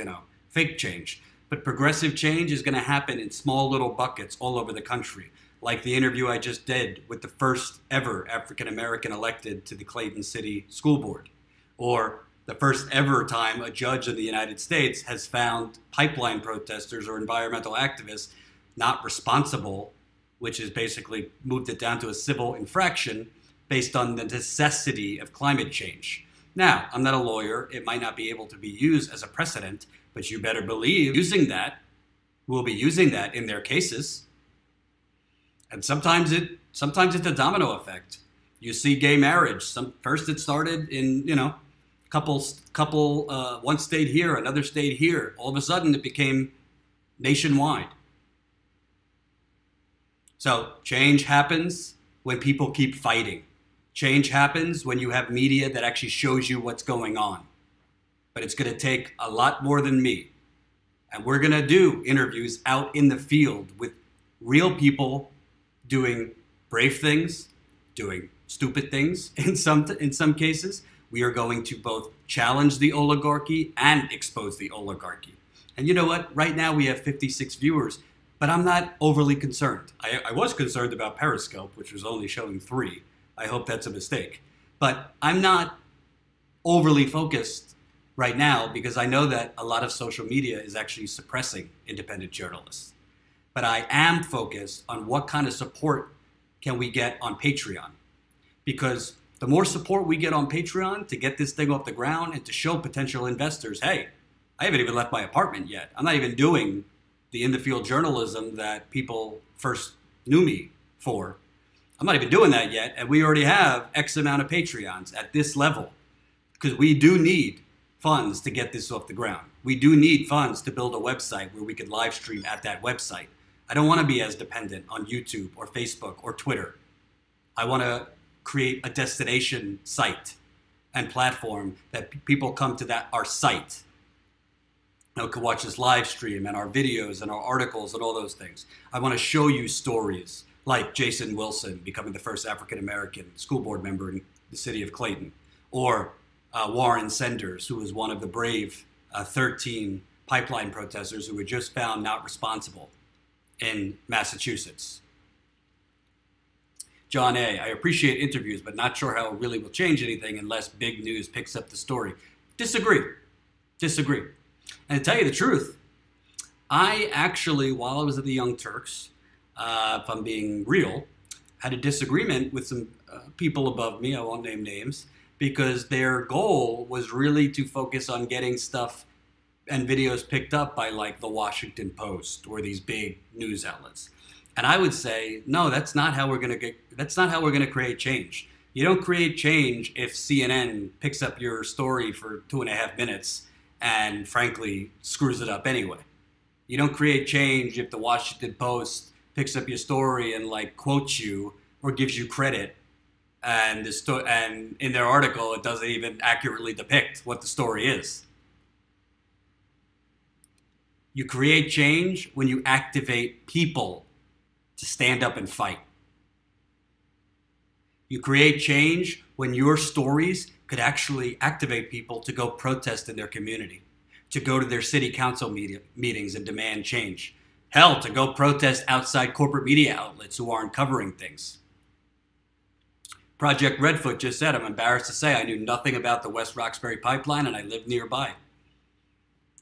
fake change. But progressive change is going to happen in small little buckets all over the country. Like the interview I just did with the first ever African-American elected to the Clayton City School Board. Or the first ever time a judge in the United States has found pipeline protesters or environmental activists not responsible, which is basically moved it down to a civil infraction based on the necessity of climate change. Now, I'm not a lawyer. It might not be able to be used as a precedent, but you better believe we'll be using that in their cases. And sometimes it's a domino effect. You see gay marriage. First it started in, couple, one state here, another state here. All of a sudden it became nationwide. So change happens when people keep fighting. Change happens when you have media that actually shows you what's going on. but it's going to take a lot more than me. And we're going to do interviews out in the field with real people doing brave things, doing stupid things in some cases. We are going to both challenge the oligarchy and expose the oligarchy. And you know what? Right now we have 56 viewers, but I'm not overly concerned. I was concerned about Periscope, which was only showing 3. I hope that's a mistake. But I'm not overly focused right now because I know that a lot of social media is actually suppressing independent journalists. But I am focused on what kind of support can we get on Patreon. Because the more support we get on Patreon to get this thing off the ground and to show potential investors, hey, I haven't even left my apartment yet. I'm not even doing the in-the-field journalism that people first knew me for. I'm not even doing that yet, and we already have X amount of Patreons at this level because we do need funds to get this off the ground. We do need funds to build a website where we could live stream at that website. I don't want to be as dependent on YouTube or Facebook or Twitter. I want to create a destination site and platform that people come to our site. Can watch this live stream and our videos and our articles and all those things. I want to show you stories like Jason Wilson becoming the first African-American school board member in the city of Clayton, or Warren Sanders, who was one of the brave 13 pipeline protesters who were just found not responsible in Massachusetts. John A., I appreciate interviews, but not sure how it really will change anything unless big news picks up the story. Disagree. And to tell you the truth, I actually, while I was at the Young Turks, if I'm being real, had a disagreement with some people above me, I won't name names, because their goal was really to focus on getting stuff and videos picked up by like the Washington Post or these big news outlets. And I would say, no, that's not how we're going to create change. You don't create change if CNN picks up your story for 2.5 minutes and frankly screws it up anyway. You don't create change if the Washington Post picks up your story and like quotes you or gives you credit, and and in their article it doesn't even accurately depict what the story is. You create change when you activate people to stand up and fight. You create change when your stories could actually activate people to go protest in their community, to go to their city council meetings and demand change. Hell, to go protest outside corporate media outlets who aren't covering things. Project Redfoot just said, I'm embarrassed to say I knew nothing about the West Roxbury pipeline and I lived nearby.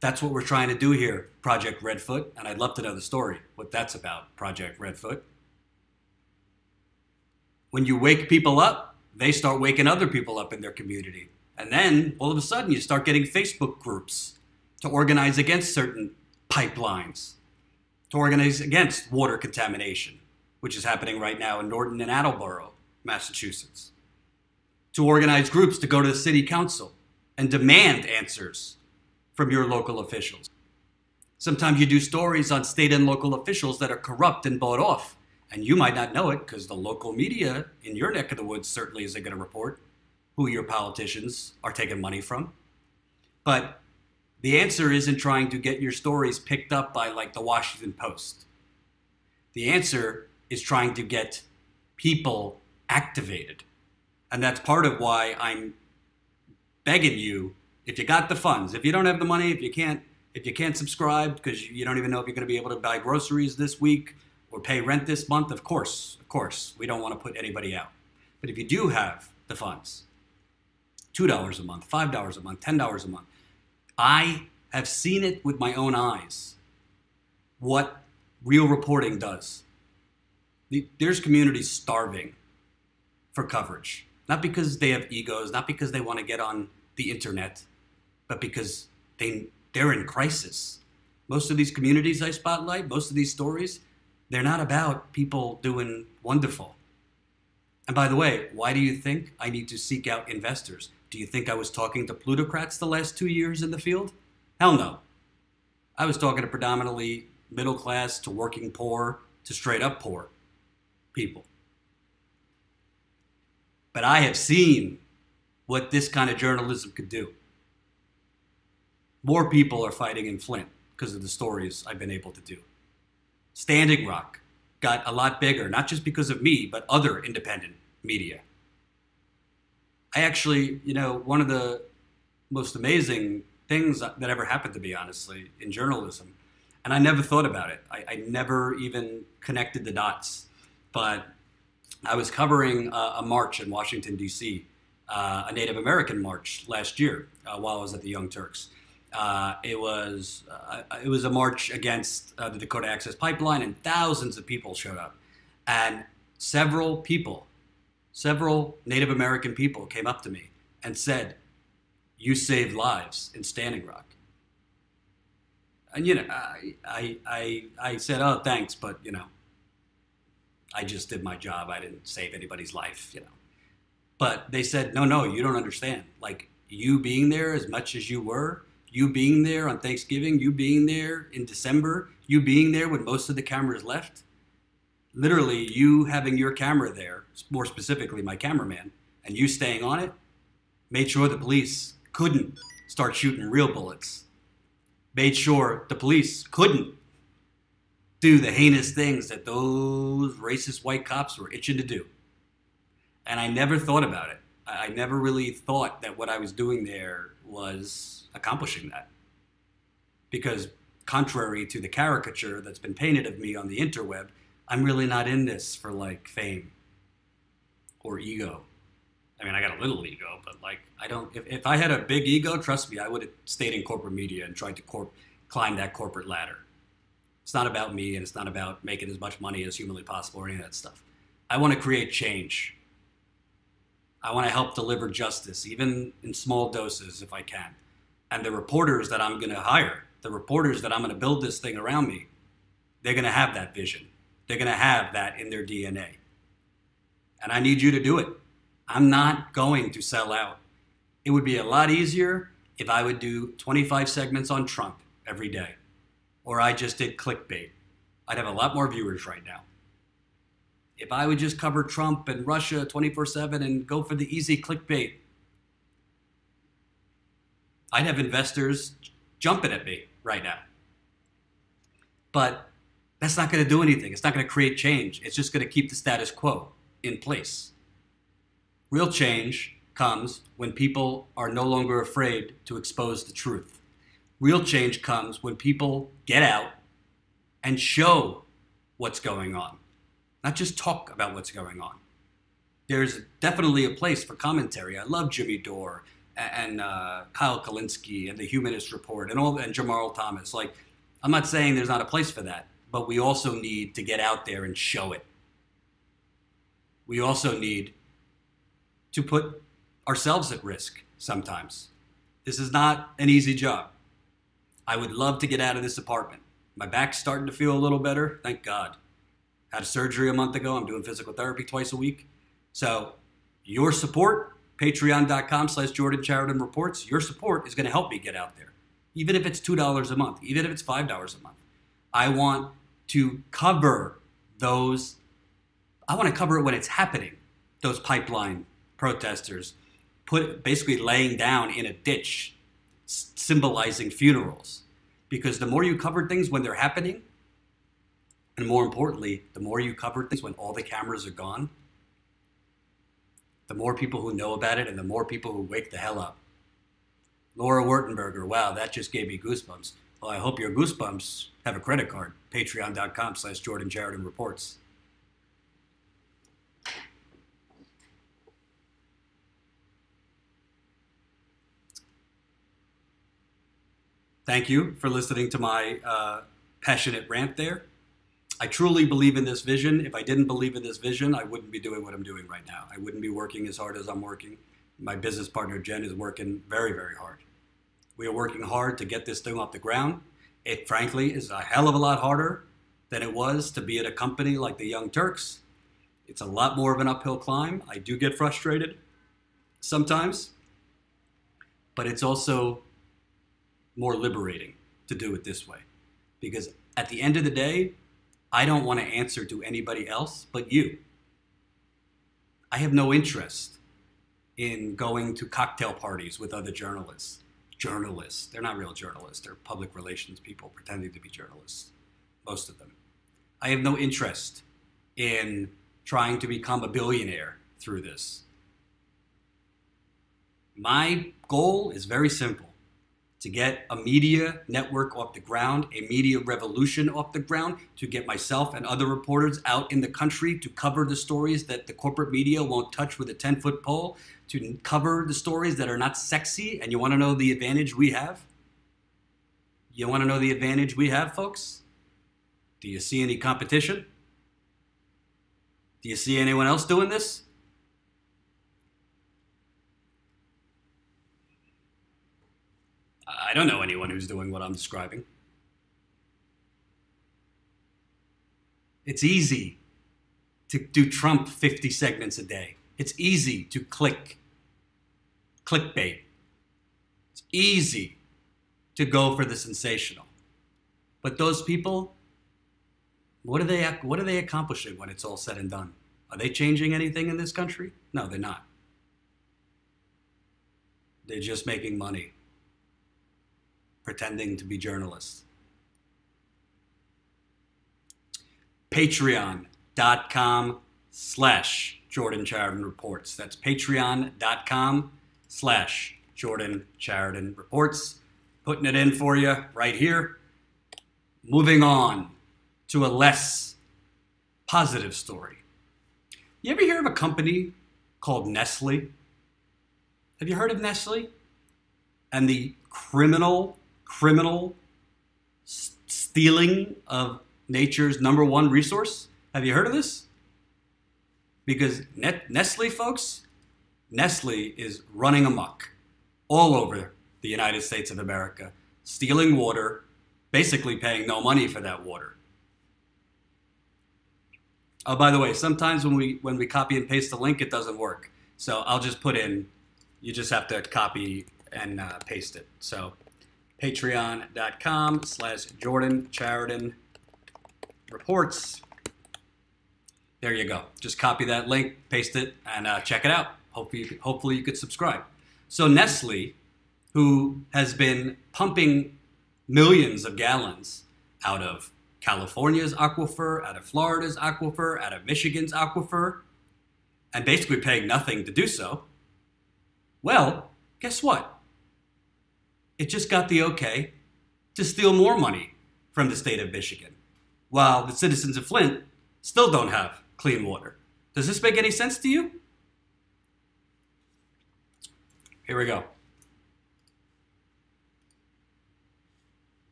That's what we're trying to do here, Project Redfoot, and I'd love to know the story, what that's about, Project Redfoot. When you wake people up, they start waking other people up in their community. And then, all of a sudden, you start getting Facebook groups to organize against certain pipelines, to organize against water contamination, which is happening right now in Norton and Attleboro, Massachusetts. To organize groups to go to the city council and demand answers from your local officials. Sometimes you do stories on state and local officials that are corrupt and bought off. And you might not know it because the local media in your neck of the woods certainly isn't going to report who your politicians are taking money from. But the answer isn't trying to get your stories picked up by like the Washington Post. The answer is trying to get people activated. And that's part of why I'm begging you, if you got the funds, if you don't have the money, if you can't subscribe because you don't even know if you're going to be able to buy groceries this week or pay rent this month, of course, we don't want to put anybody out. But if you do have the funds, $2 a month, $5 a month, $10 a month, I have seen it with my own eyes, what real reporting does. There's communities starving for coverage, not because they have egos, not because they want to get on the internet, but because they're in crisis. Most of these communities I spotlight, most of these stories, they're not about people doing wonderful. And by the way, why do you think I need to seek out investors? Do you think I was talking to plutocrats the last 2 years in the field? Hell no. I was talking to predominantly middle class to working poor to straight up poor people. But I have seen what this kind of journalism could do. More people are fighting in Flint because of the stories I've been able to do. Standing Rock got a lot bigger, not just because of me, but other independent media. I actually, one of the most amazing things that ever happened to me, honestly, in journalism, and I never thought about it. I never even connected the dots. But I was covering a march in Washington, D.C., a Native American march last year while I was at the Young Turks. It was a march against the Dakota Access Pipeline, and thousands of people showed up. And several Native American people came up to me and said, "You saved lives in Standing Rock." And I said, "Oh, thanks, but I just did my job. I didn't save anybody's life, But they said, no, you don't understand. Like, you being there as much as you were, you being there on Thanksgiving, you being there in December, you being there when most of the cameras left, literally you having your camera there, more specifically my cameraman, and you staying on it, made sure the police couldn't start shooting real bullets, made sure the police couldn't do the heinous things that those racist white cops were itching to do." And I never thought about it. I never really thought that what I was doing there was accomplishing that. Because contrary to the caricature that's been painted of me on the interweb, I'm really not in this for like fame or ego. I mean, I got a little ego, but like, I don't, if I had a big ego, trust me, I would have stayed in corporate media and tried to climb that corporate ladder. It's not about me, and it's not about making as much money as humanly possible or any of that stuff. I want to create change. I want to help deliver justice, even in small doses if I can. And the reporters that I'm going to hire, the reporters that I'm going to build this thing around me, they're going to have that vision. They're going to have that in their DNA. And I need you to do it. I'm not going to sell out. It would be a lot easier if I would do 25 segments on Trump every day, or I just did clickbait. I'd have a lot more viewers right now. If I would just cover Trump and Russia 24/7 and go for the easy clickbait, I'd have investors jumping at me right now. But that's not going to do anything. It's not going to create change. It's just going to keep the status quo in place. Real change comes when people are no longer afraid to expose the truth. Real change comes when people get out and show what's going on, not just talk about what's going on. There's definitely a place for commentary. I love Jimmy Dore and Kyle Kalinske and the Humanist Report and Jamal Thomas. Like, I'm not saying there's not a place for that, but we also need to get out there and show it. We also need to put ourselves at risk sometimes. This is not an easy job. I would love to get out of this apartment. My back's starting to feel a little better, thank God. Had a surgery a month ago. I'm doing physical therapy twice a week. So your support, patreon.com/Jordan Sheridan Reports, your support is going to help me get out there. Even if it's $2 a month, even if it's $5 a month. I want to cover those. I want to cover it when it's happening. Those pipeline protesters basically laying down in a ditch, symbolizing funerals. Because the more you cover things when they're happening, and more importantly, the more you cover things when all the cameras are gone, the more people who know about it and the more people who wake the hell up. Laura Wurtenberger, wow, that just gave me goosebumps. Well, I hope your goosebumps have a credit card. Patreon.com/Jordan Sheridan Reports. Thank you for listening to my passionate rant there. I truly believe in this vision. If I didn't believe in this vision, I wouldn't be doing what I'm doing right now. I wouldn't be working as hard as I'm working. My business partner, Jen, is working very, very hard. We are working hard to get this thing off the ground. It, frankly, is a hell of a lot harder than it was to be at a company like the Young Turks. It's a lot more of an uphill climb. I do get frustrated sometimes, but it's also more liberating to do it this way. Because at the end of the day, I don't want to answer to anybody else but you. I have no interest in going to cocktail parties with other journalists. journalists. They're not real journalists. They're public relations people pretending to be journalists, most of them. I have no interest in trying to become a billionaire through this. My goal is very simple: to get a media network off the ground, a media revolution off the ground, to get myself and other reporters out in the country to cover the stories that the corporate media won't touch with a 10-foot pole, to cover the stories that are not sexy. And you want to know the advantage we have? You want to know the advantage we have, folks? Do you see any competition? Do you see anyone else doing this? I don't know anyone who's doing what I'm describing. It's easy to do Trump 50 segments a day. It's easy to clickbait. It's easy to go for the sensational. But those people, what are they accomplishing when it's all said and done? Are they changing anything in this country? No, they're not. They're just making money, pretending to be journalists. Patreon.com/Jordan Chariton Reports. That's patreon.com/Jordan Chariton Reports. Putting it in for you right here. Moving on to a less positive story. You ever hear of a company called Nestle? Have you heard of Nestle? And the criminal stealing of nature's #1 resource? Have you heard of this? Because Nestle, folks, Nestle is running amok all over the United States of America, stealing water, basically paying no money for that water. Oh, by the way, sometimes when we copy and paste the link, it doesn't work. So I'll just put in, you just have to copy and paste it. So patreon.com/Jordan Chariton Reports. There you go. Just copy that link, paste it, and check it out. Hopefully you could subscribe. So Nestle, who has been pumping millions of gallons out of California's aquifer, out of Florida's aquifer, out of Michigan's aquifer, and basically paying nothing to do so, well, guess what? It just got the okay to steal more money from the state of Michigan, while the citizens of Flint still don't have clean water. Does this make any sense to you? Here we go.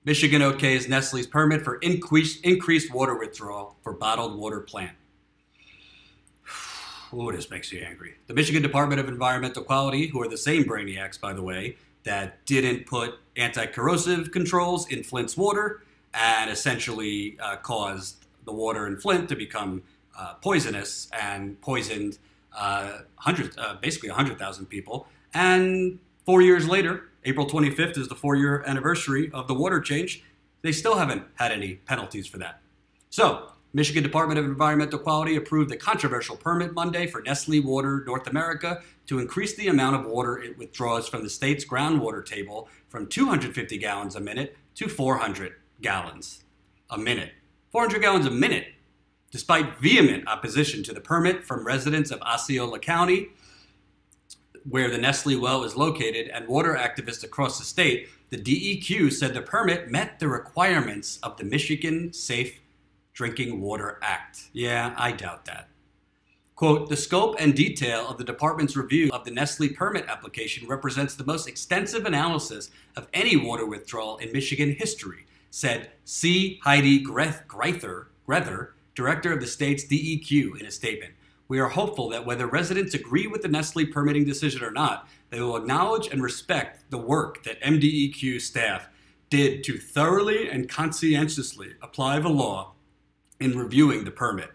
Michigan okays Nestle's permit for increased water withdrawal for bottled water plant. Oh, this makes you angry. The Michigan Department of Environmental Quality, who are the same brainiacs, by the way, that didn't put anti-corrosive controls in Flint's water and essentially caused the water in Flint to become poisonous and poisoned basically 100,000 people. And 4 years later, April 25th is the 4-year anniversary of the water change. They still haven't had any penalties for that. So, Michigan Department of Environmental Quality approved a controversial permit Monday for Nestle Water North America to increase the amount of water it withdraws from the state's groundwater table from 250 gallons a minute to 400 gallons a minute. 400 gallons a minute, despite vehement opposition to the permit from residents of Osceola County, where the Nestle well is located, and water activists across the state. The DEQ said the permit met the requirements of the Michigan Safe Drinking Water Act. Yeah, I doubt that. Quote, the scope and detail of the department's review of the Nestle permit application represents the most extensive analysis of any water withdrawal in Michigan history, said C. Heidi Greither, director of the state's DEQ, in a statement. We are hopeful that whether residents agree with the Nestle permitting decision or not, they will acknowledge and respect the work that MDEQ staff did to thoroughly and conscientiously apply the law in reviewing the permit.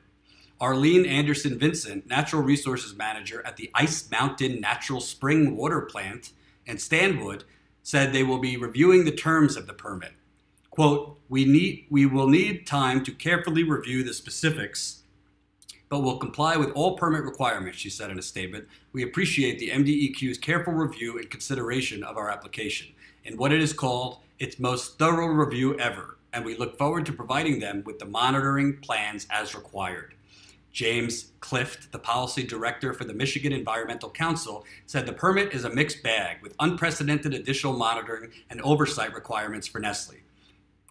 Arlene Anderson Vincent, Natural Resources Manager at the Ice Mountain Natural Spring Water Plant in Stanwood, said they will be reviewing the terms of the permit. Quote, we will need time to carefully review the specifics but will comply with all permit requirements, she said in a statement. We appreciate the MDEQ's careful review and consideration of our application in what it is called its most thorough review ever, and we look forward to providing them with the monitoring plans as required. James Clift, the policy director for the Michigan Environmental Council, said the permit is a mixed bag with unprecedented additional monitoring and oversight requirements for Nestle.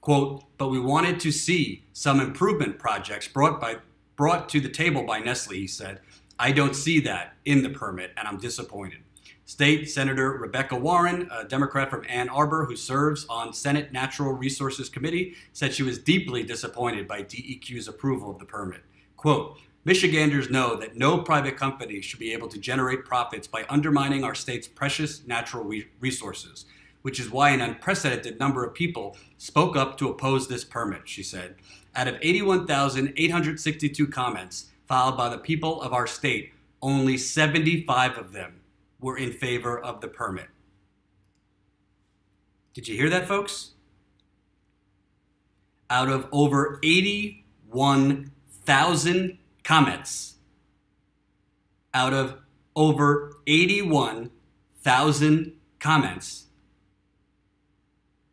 Quote, but we wanted to see some improvement projects brought to the table by Nestle, he said. I don't see that in the permit, and I'm disappointed. State Senator Rebecca Warren, a Democrat from Ann Arbor who serves on Senate Natural Resources Committee, said she was deeply disappointed by DEQ's approval of the permit. Quote, Michiganders know that no private company should be able to generate profits by undermining our state's precious natural resources, which is why an unprecedented number of people spoke up to oppose this permit, she said. Out of 81,862 comments filed by the people of our state, only 75 of them were in favor of the permit. Did you hear that, folks? Out of over 81,000 comments, out of over 81,000 comments,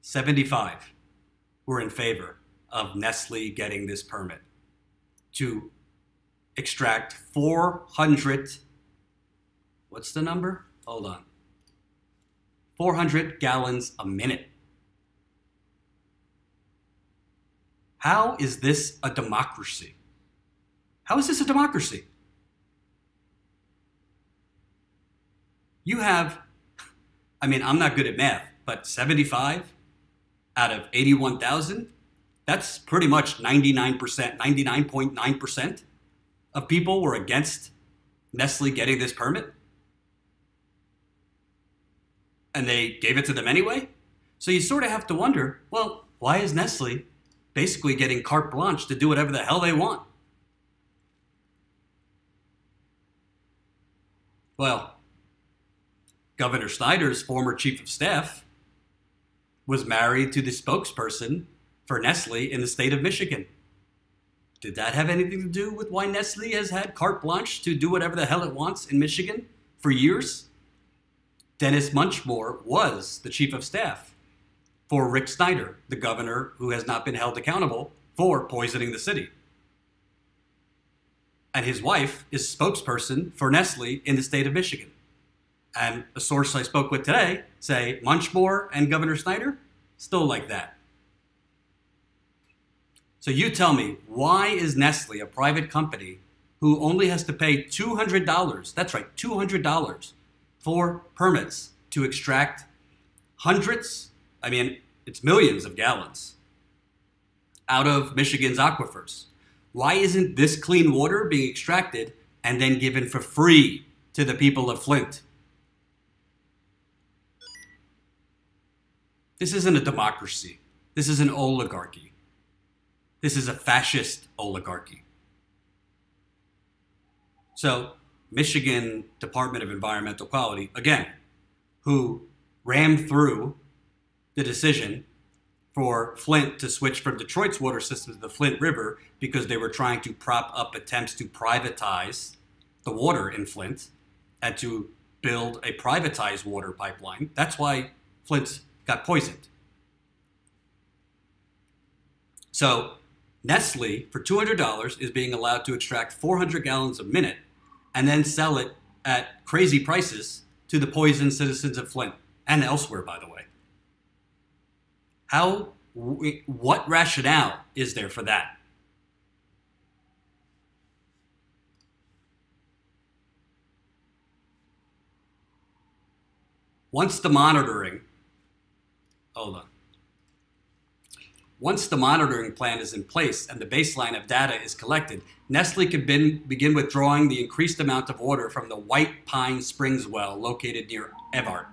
75 were in favor of Nestle getting this permit to extract 400, what's the number? Hold on. 400 gallons a minute. How is this a democracy? How is this a democracy? You have, I mean, I'm not good at math, but 75 out of 81,000, that's pretty much 99%, 99.9% of people were against Nestle getting this permit. And they gave it to them anyway. So you sort of have to wonder, well, why is Nestle basically getting carte blanche to do whatever the hell they want? Well, Governor Snyder's former chief of staff was married to the spokesperson for Nestle in the state of Michigan. Did that have anything to do with why Nestle has had carte blanche to do whatever the hell it wants in Michigan for years? Dennis Munchmore was the chief of staff for Rick Snyder, the governor who has not been held accountable for poisoning the city. And his wife is spokesperson for Nestle in the state of Michigan. And a source I spoke with today say Munchmore and Governor Snyder still like that. So you tell me, why is Nestle a private company who only has to pay $200, that's right, $200 for permits to extract hundreds, I mean, it's millions of gallons out of Michigan's aquifers? Why isn't this clean water being extracted and then given for free to the people of Flint? This isn't a democracy. This is an oligarchy. This is a fascist oligarchy. So, Michigan Department of Environmental Quality, again, who rammed through the decision for Flint to switch from Detroit's water system to the Flint River because they were trying to prop up attempts to privatize the water in Flint and to build a privatized water pipeline. That's why Flint got poisoned. So Nestle, for $200, is being allowed to extract 400 gallons a minute and then sell it at crazy prices to the poisoned citizens of Flint and elsewhere, by the way. What rationale is there for that? Once the monitoring plan is in place and the baseline of data is collected, Nestle can begin withdrawing the increased amount of water from the White Pine Springs well located near Evart.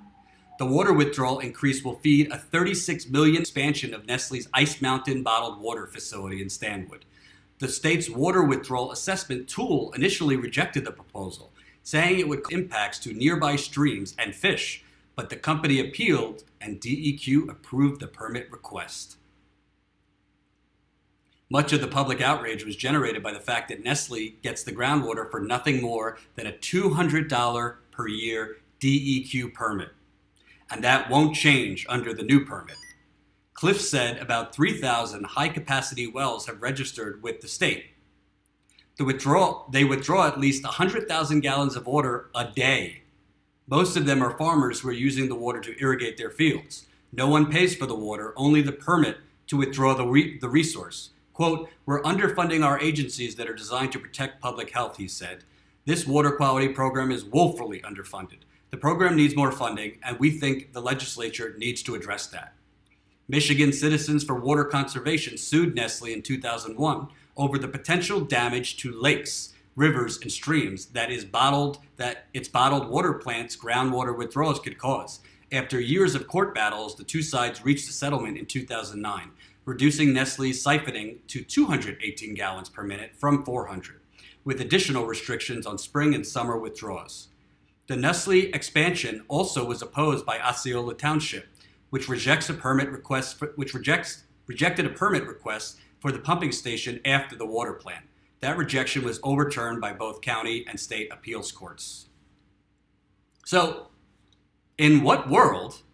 The water withdrawal increase will feed a $36 million expansion of Nestle's Ice Mountain bottled water facility in Stanwood. The state's water withdrawal assessment tool initially rejected the proposal, saying it would cause impacts to nearby streams and fish, but the company appealed and DEQ approved the permit request. Much of the public outrage was generated by the fact that Nestle gets the groundwater for nothing more than a $200 per year DEQ permit. And that won't change under the new permit. Cliff said about 3,000 high-capacity wells have registered with the state. They withdraw at least 100,000 gallons of water a day. Most of them are farmers who are using the water to irrigate their fields. No one pays for the water, only the permit to withdraw the resource. Quote, "We're underfunding our agencies that are designed to protect public health," he said. "This water quality program is woefully underfunded. The program needs more funding, and we think the legislature needs to address that." Michigan Citizens for Water Conservation sued Nestle in 2001 over the potential damage to lakes, rivers, and streams that its bottled water plant's groundwater withdrawals could cause. After years of court battles, the two sides reached a settlement in 2009, reducing Nestle's siphoning to 218 gallons per minute from 400, with additional restrictions on spring and summer withdrawals. The Nestle expansion also was opposed by Osceola Township, which rejected a permit request for the pumping station after the water plant. That rejection was overturned by both county and state appeals courts. So, in what world,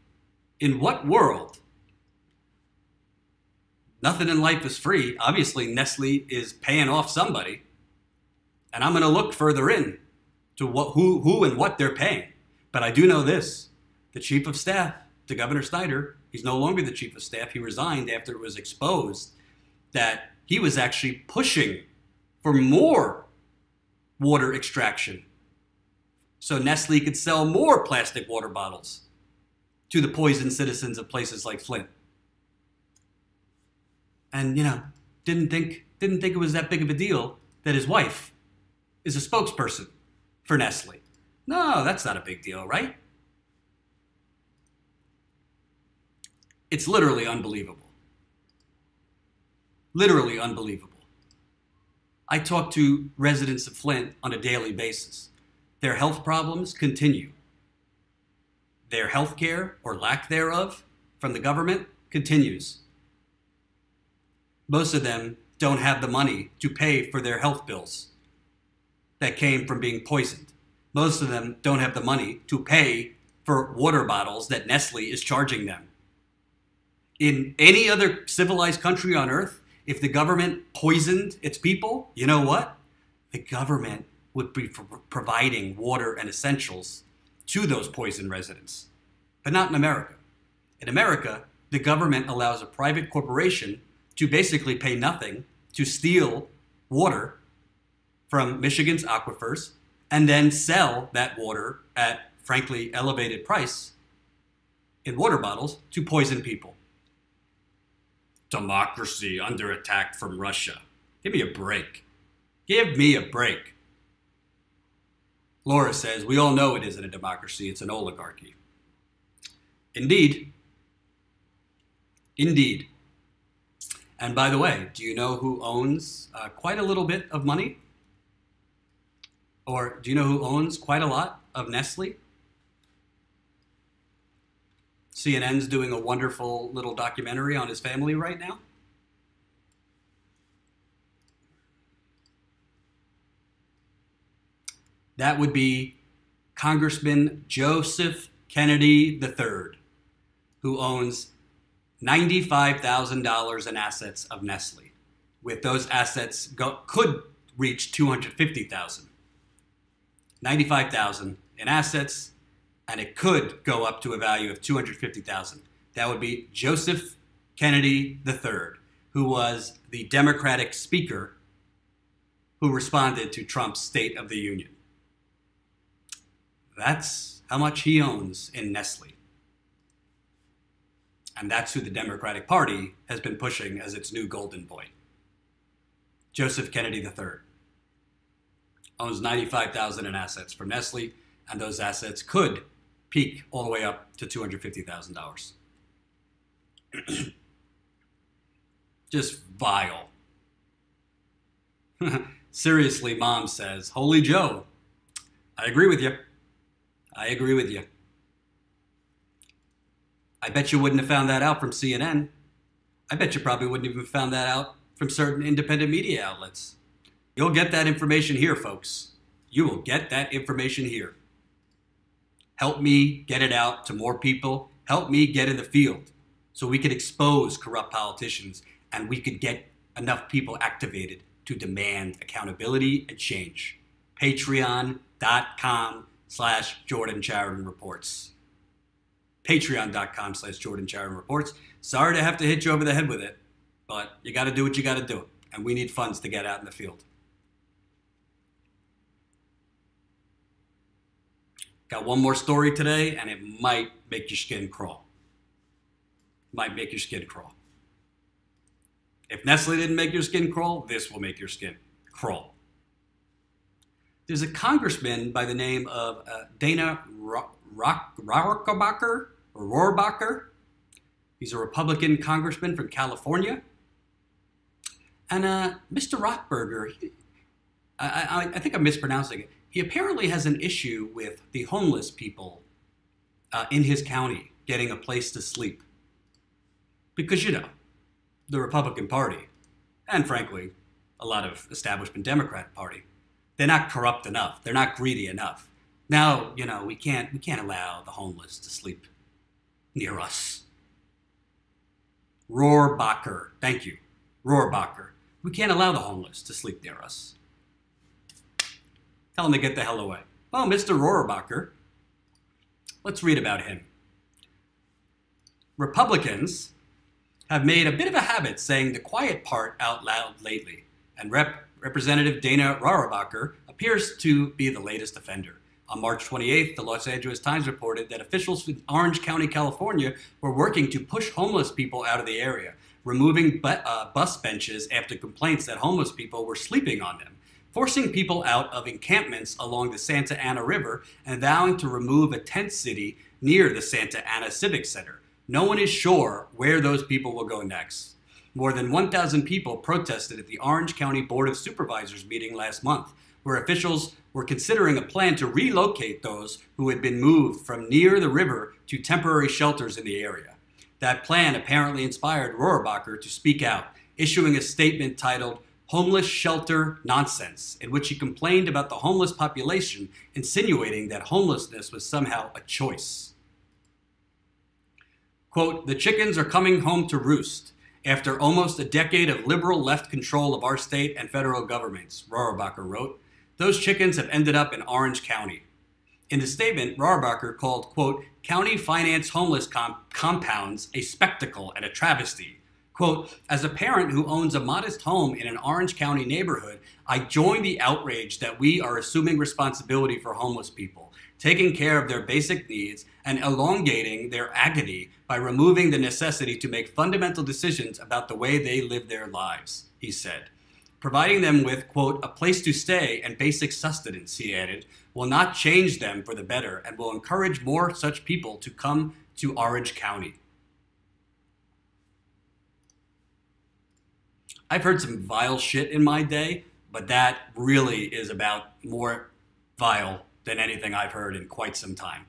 nothing in life is free. Obviously, Nestle is paying off somebody, and I'm going to look further in to who and what they're paying. But I do know this: the chief of staff to Governor Snyder, he's no longer the chief of staff. He resigned after it was exposed that he was actually pushing for more water extraction so Nestle could sell more plastic water bottles to the poisoned citizens of places like Flint. And, didn't think it was that big of a deal that his wife is a spokesperson for Nestle. No, that's not a big deal, right? It's literally unbelievable. Literally unbelievable. I talk to residents of Flint on a daily basis. Their health problems continue. Their health care, or lack thereof, from the government continues. Most of them don't have the money to pay for their health bills that came from being poisoned. Most of them don't have the money to pay for water bottles that Nestle is charging them. In any other civilized country on earth, if the government poisoned its people, you know what? The government would be providing water and essentials to those poisoned residents. But not in America. In America, the government allows a private corporation to basically pay nothing to steal water from Michigan's aquifers and then sell that water at, frankly, elevated price in water bottles to poison people. Democracy under attack from Russia. Give me a break. Give me a break. Laura says, we all know it isn't a democracy, it's an oligarchy. Indeed. Indeed. And by the way, do you know who owns quite a little bit of money? Or do you know who owns quite a lot of Nestle? CNN's doing a wonderful little documentary on his family right now. That would be Congressman Joseph Kennedy III, who owns $95,000 in assets of Nestle. With those assets could reach $250,000. $95,000 in assets, and it could go up to a value of $250,000. That would be Joseph Kennedy III, who was the Democratic speaker who responded to Trump's State of the Union. That's how much he owns in Nestle. And that's who the Democratic Party has been pushing as its new golden boy. Joseph Kennedy III owns $95,000 in assets from Nestle, and those assets could peak all the way up to $250,000. Just vile. Seriously, Mom says, Holy Joe, I agree with you. I agree with you. I bet you wouldn't have found that out from CNN. I bet you probably wouldn't even have found that out from certain independent media outlets. You'll get that information here, folks. You will get that information here. Help me get it out to more people. Help me get in the field so we can expose corrupt politicians and we could get enough people activated to demand accountability and change. Patreon.com/Jordan Chariton Reports. Patreon.com/Jordan Chariton Reports. Sorry to have to hit you over the head with it, but you got to do what you got to do. And we need funds to get out in the field. Got one more story today, and it might make your skin crawl. Might make your skin crawl. If Nestle didn't make your skin crawl, this will make your skin crawl. There's a congressman by the name of Dana Rohrabacher. He's a Republican congressman from California. And Mr. Rothberger, I think I'm mispronouncing it. He apparently has an issue with the homeless people in his county getting a place to sleep. Because, you know, the Republican Party, and frankly, a lot of establishment Democrat Party, they're not corrupt enough. They're not greedy enough. Now, you know, we can't allow the homeless to sleep near us. Rohrabacher, thank you. Rohrabacher. We can't allow the homeless to sleep near us. Tell them to get the hell away. Well, Mr. Rohrabacher, let's read about him. Republicans have made a bit of a habit saying the quiet part out loud lately, and Representative Dana Rohrabacher appears to be the latest offender. On March 28th, the Los Angeles Times reported that officials in Orange County, California, were working to push homeless people out of the area, removing bus benches after complaints that homeless people were sleeping on them, forcing people out of encampments along the Santa Ana River, and vowing to remove a tent city near the Santa Ana Civic Center. No one is sure where those people will go next. More than 1,000 people protested at the Orange County Board of Supervisors meeting last month, where officials were considering a plan to relocate those who had been moved from near the river to temporary shelters in the area. That plan apparently inspired Rohrabacher to speak out, issuing a statement titled "Homeless Shelter Nonsense," in which he complained about the homeless population, insinuating that homelessness was somehow a choice. Quote, "The chickens are coming home to roost. After almost a decade of liberal left control of our state and federal governments," Rohrabacher wrote, "those chickens have ended up in Orange County." In the statement, Rohrabacher called, quote, "county finance homeless compounds a spectacle and a travesty." Quote, "As a parent who owns a modest home in an Orange County neighborhood, I join the outrage that we are assuming responsibility for homeless people, taking care of their basic needs and elongating their agony by removing the necessity to make fundamental decisions about the way they live their lives," he said. Providing them with, quote, "a place to stay and basic sustenance," he added, "will not change them for the better and will encourage more such people to come to Orange County." I've heard some vile shit in my day, but that really is about more vile than anything I've heard in quite some time.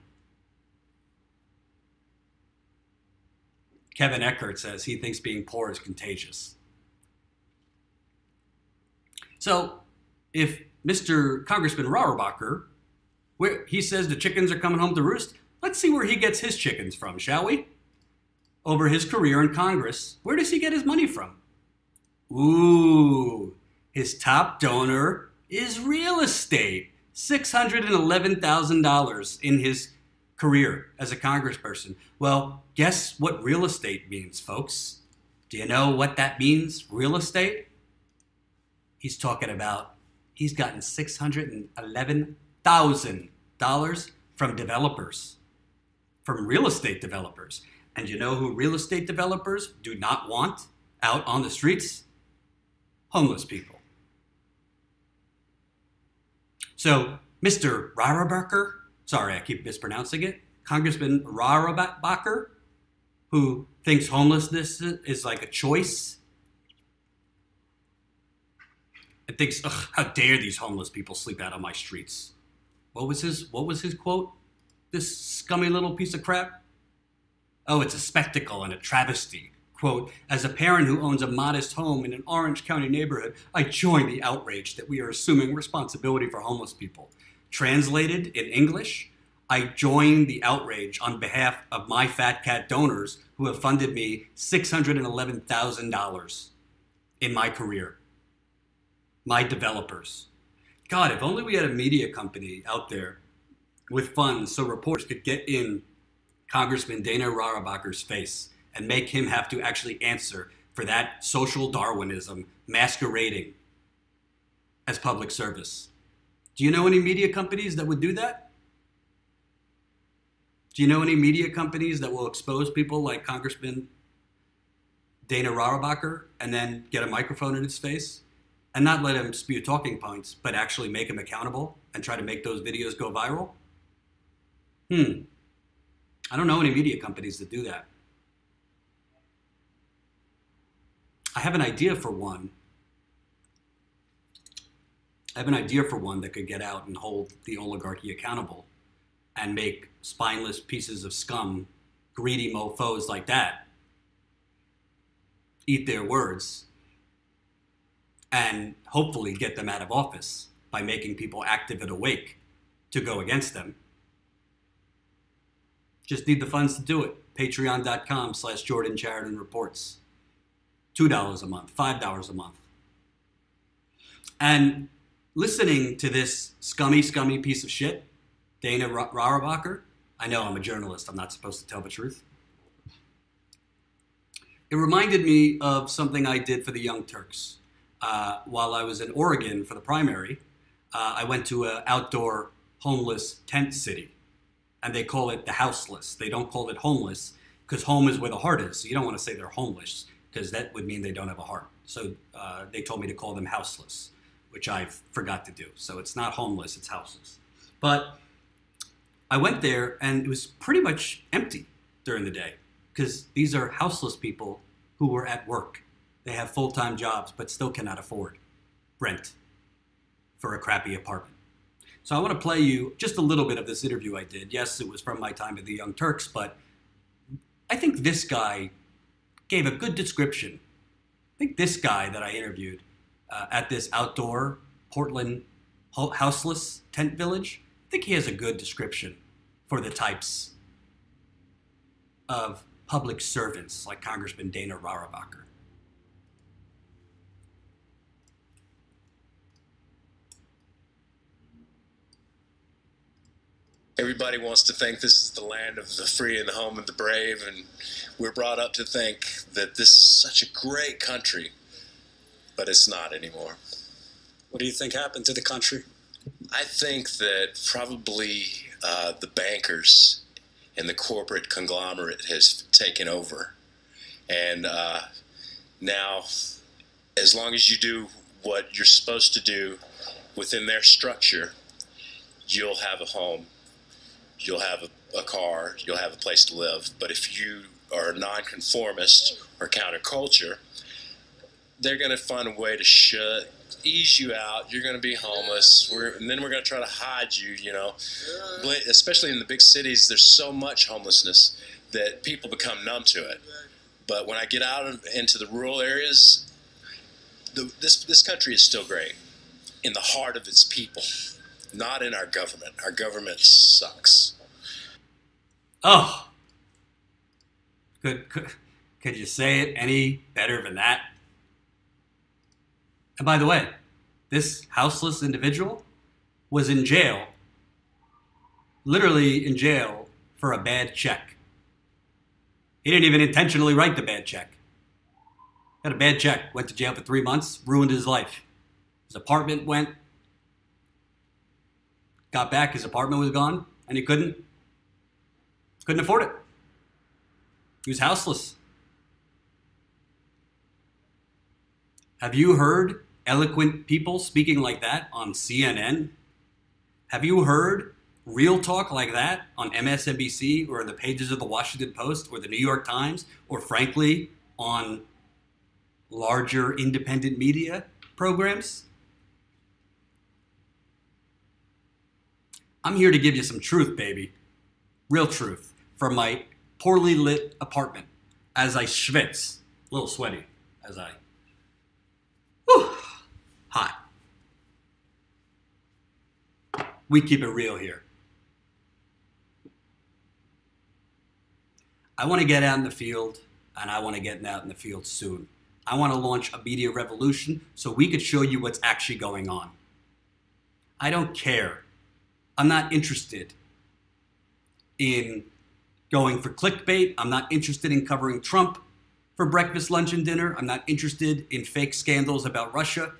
Kevin Eckert says he thinks being poor is contagious. So if Mr. Congressman Rohrabacher, he says the chickens are coming home to roost, let's see where he gets his chickens from, shall we? Over his career in Congress, where does he get his money from? Ooh, his top donor is real estate. $611,000 in his career as a congressperson. Well, guess what real estate means, folks? Do you know what that means, real estate? He's talking about he's gotten $611,000 from developers, from real estate developers. And you know who real estate developers do not want out on the streets? Homeless people. So, Mr. Rohrabacher, sorry, I keep mispronouncing it, Congressman Rohrabacher, who thinks homelessness is like a choice, and thinks, ugh, how dare these homeless people sleep out on my streets. What was his quote? This scummy little piece of crap? Oh, it's a spectacle and a travesty, Quote, as a parent who owns a modest home in an Orange County neighborhood, I join the outrage that we are assuming responsibility for homeless people. Translated in English, I join the outrage on behalf of my Fat Cat donors who have funded me $611,000 in my career. My developers. God, if only we had a media company out there with funds so reporters could get in Congressman Dana Rohrabacher's face and make him have to actually answer for that social Darwinism masquerading as public service. Do you know any media companies that would do that? Do you know any media companies that will expose people like Congressman Dana Rohrabacher and then get a microphone in his face and not let him spew talking points, but actually make him accountable and try to make those videos go viral? I don't know any media companies that do that. I have an idea for one. That could get out and hold the oligarchy accountable and make spineless pieces of scum, greedy mofos like that, eat their words and hopefully get them out of office by making people active and awake to go against them. Just need the funds to do it. Patreon.com/Jordan Sheridan Reports. $2 a month, $5 a month. And listening to this scummy piece of shit, Dana Rohrabacher, I know I'm a journalist, I'm not supposed to tell the truth. It reminded me of something I did for the Young Turks. While I was in Oregon for the primary, I went to an outdoor homeless tent city. And they call it the houseless. They don't call it homeless because home is where the heart is. So you don't want to say they're homeless because that would mean they don't have a heart. So they told me to call them houseless, which I forgot to do. So it's not homeless, it's houseless. But I went there and it was pretty much empty during the day because these are houseless people who were at work. They have full-time jobs but still cannot afford rent for a crappy apartment. So I want to play you just a little bit of this interview I did. Yes, it was from my time at the Young Turks, but I think this guy gave a good description. I think this guy that I interviewed at this outdoor Portland houseless tent village, I think he has a good description for the types of public servants like Congressman Dana Rohrabacher. Everybody wants to think this is the land of the free and the home of the brave, and we're brought up to think that this is such a great country, but it's not anymore. What do you think happened to the country? I think that probably the bankers and the corporate conglomerate has taken over. And now, as long as you do what you're supposed to do within their structure, you'll have a home. You'll have a car, you'll have a place to live. But if you are a nonconformist or counterculture, they're going to find a way to ease you out. You're going to be homeless, and then we're going to try to hide you, you know. Especially in the big cities, there's so much homelessness that people become numb to it. But when I get out into the rural areas, this country is still great in the heart of its people. Not in our government. Our government sucks. Oh. Could you say it any better than that? And by the way, this houseless individual was in jail, literally in jail for a bad check. He didn't even intentionally write the bad check. Got a bad check, went to jail for 3 months, ruined his life. His apartment went. Got back, his apartment was gone, and he couldn't afford it. He was houseless. Have you heard eloquent people speaking like that on CNN? Have you heard real talk like that on MSNBC or in the pages of the Washington Post or the New York Times or, frankly, on larger independent media programs? I'm here to give you some truth, baby. Real truth. From my poorly lit apartment as I schwitz A little sweaty as I... Whew, hot. We keep it real here. I want to get out in the field, and I want to get out in the field soon. I want to launch a media revolution so we could show you what's actually going on. I don't care. I'm not interested in going for clickbait. I'm not interested in covering Trump for breakfast, lunch, and dinner. I'm not interested in fake scandals about Russia.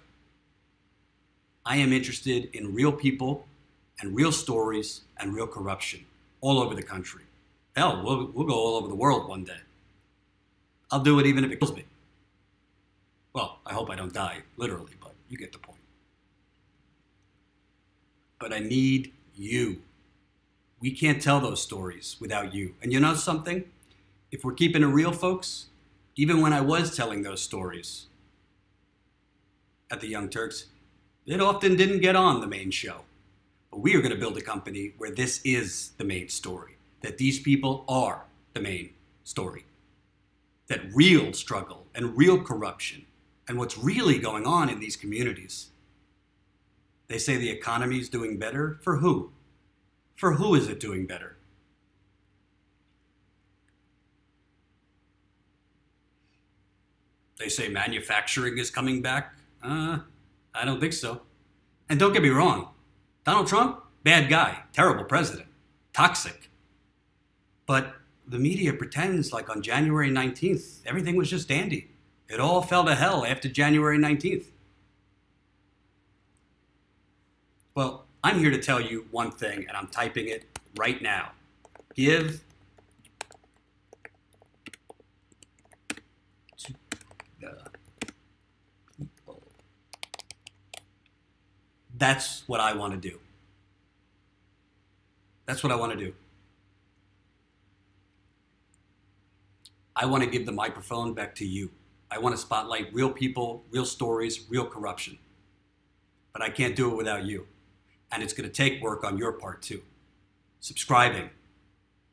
I am interested in real people and real stories and real corruption all over the country. Hell, we'll go all over the world one day. I'll do it even if it kills me. Well, I hope I don't die, literally, but you get the point. But I need you. We can't tell those stories without you. And you know something? If we're keeping it real, folks, even when I was telling those stories at the Young Turks, it often didn't get on the main show. But we are going to build a company where this is the main story, that these people are the main story, that real struggle and real corruption and what's really going on in these communities. They say the economy is doing better. For who? For who is it doing better? They say manufacturing is coming back. I don't think so. And don't get me wrong, Donald Trump, bad guy, terrible president, toxic. But the media pretends like on January 19th, everything was just dandy. It all fell to hell after January 19th. Well, I'm here to tell you one thing, and I'm typing it right now. Give to the people. That's what I want to do. That's what I want to do. I want to give the microphone back to you. I want to spotlight real people, real stories, real corruption. But I can't do it without you. And it's going to take work on your part too. Subscribing,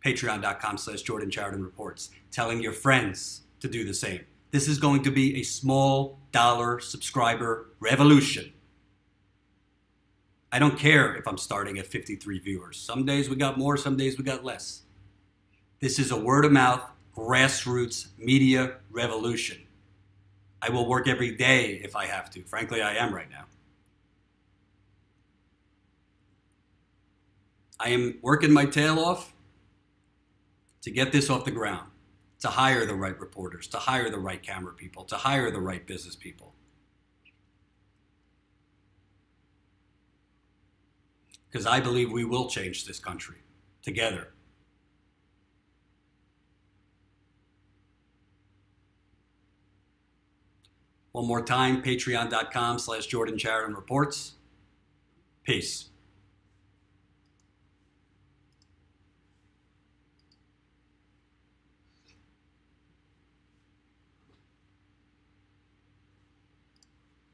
patreon.com/Jordan Sheridan Reports, telling your friends to do the same. This is going to be a small dollar subscriber revolution. I don't care if I'm starting at 53 viewers. Some days we got more, some days we got less. This is a word of mouth, grassroots media revolution. I will work every day if I have to. Frankly, I am right now. I am working my tail off to get this off the ground, to hire the right reporters, to hire the right camera people, to hire the right business people. Because I believe we will change this country together. One more time, patreon.com/Jordan Sheridan Reports. Peace.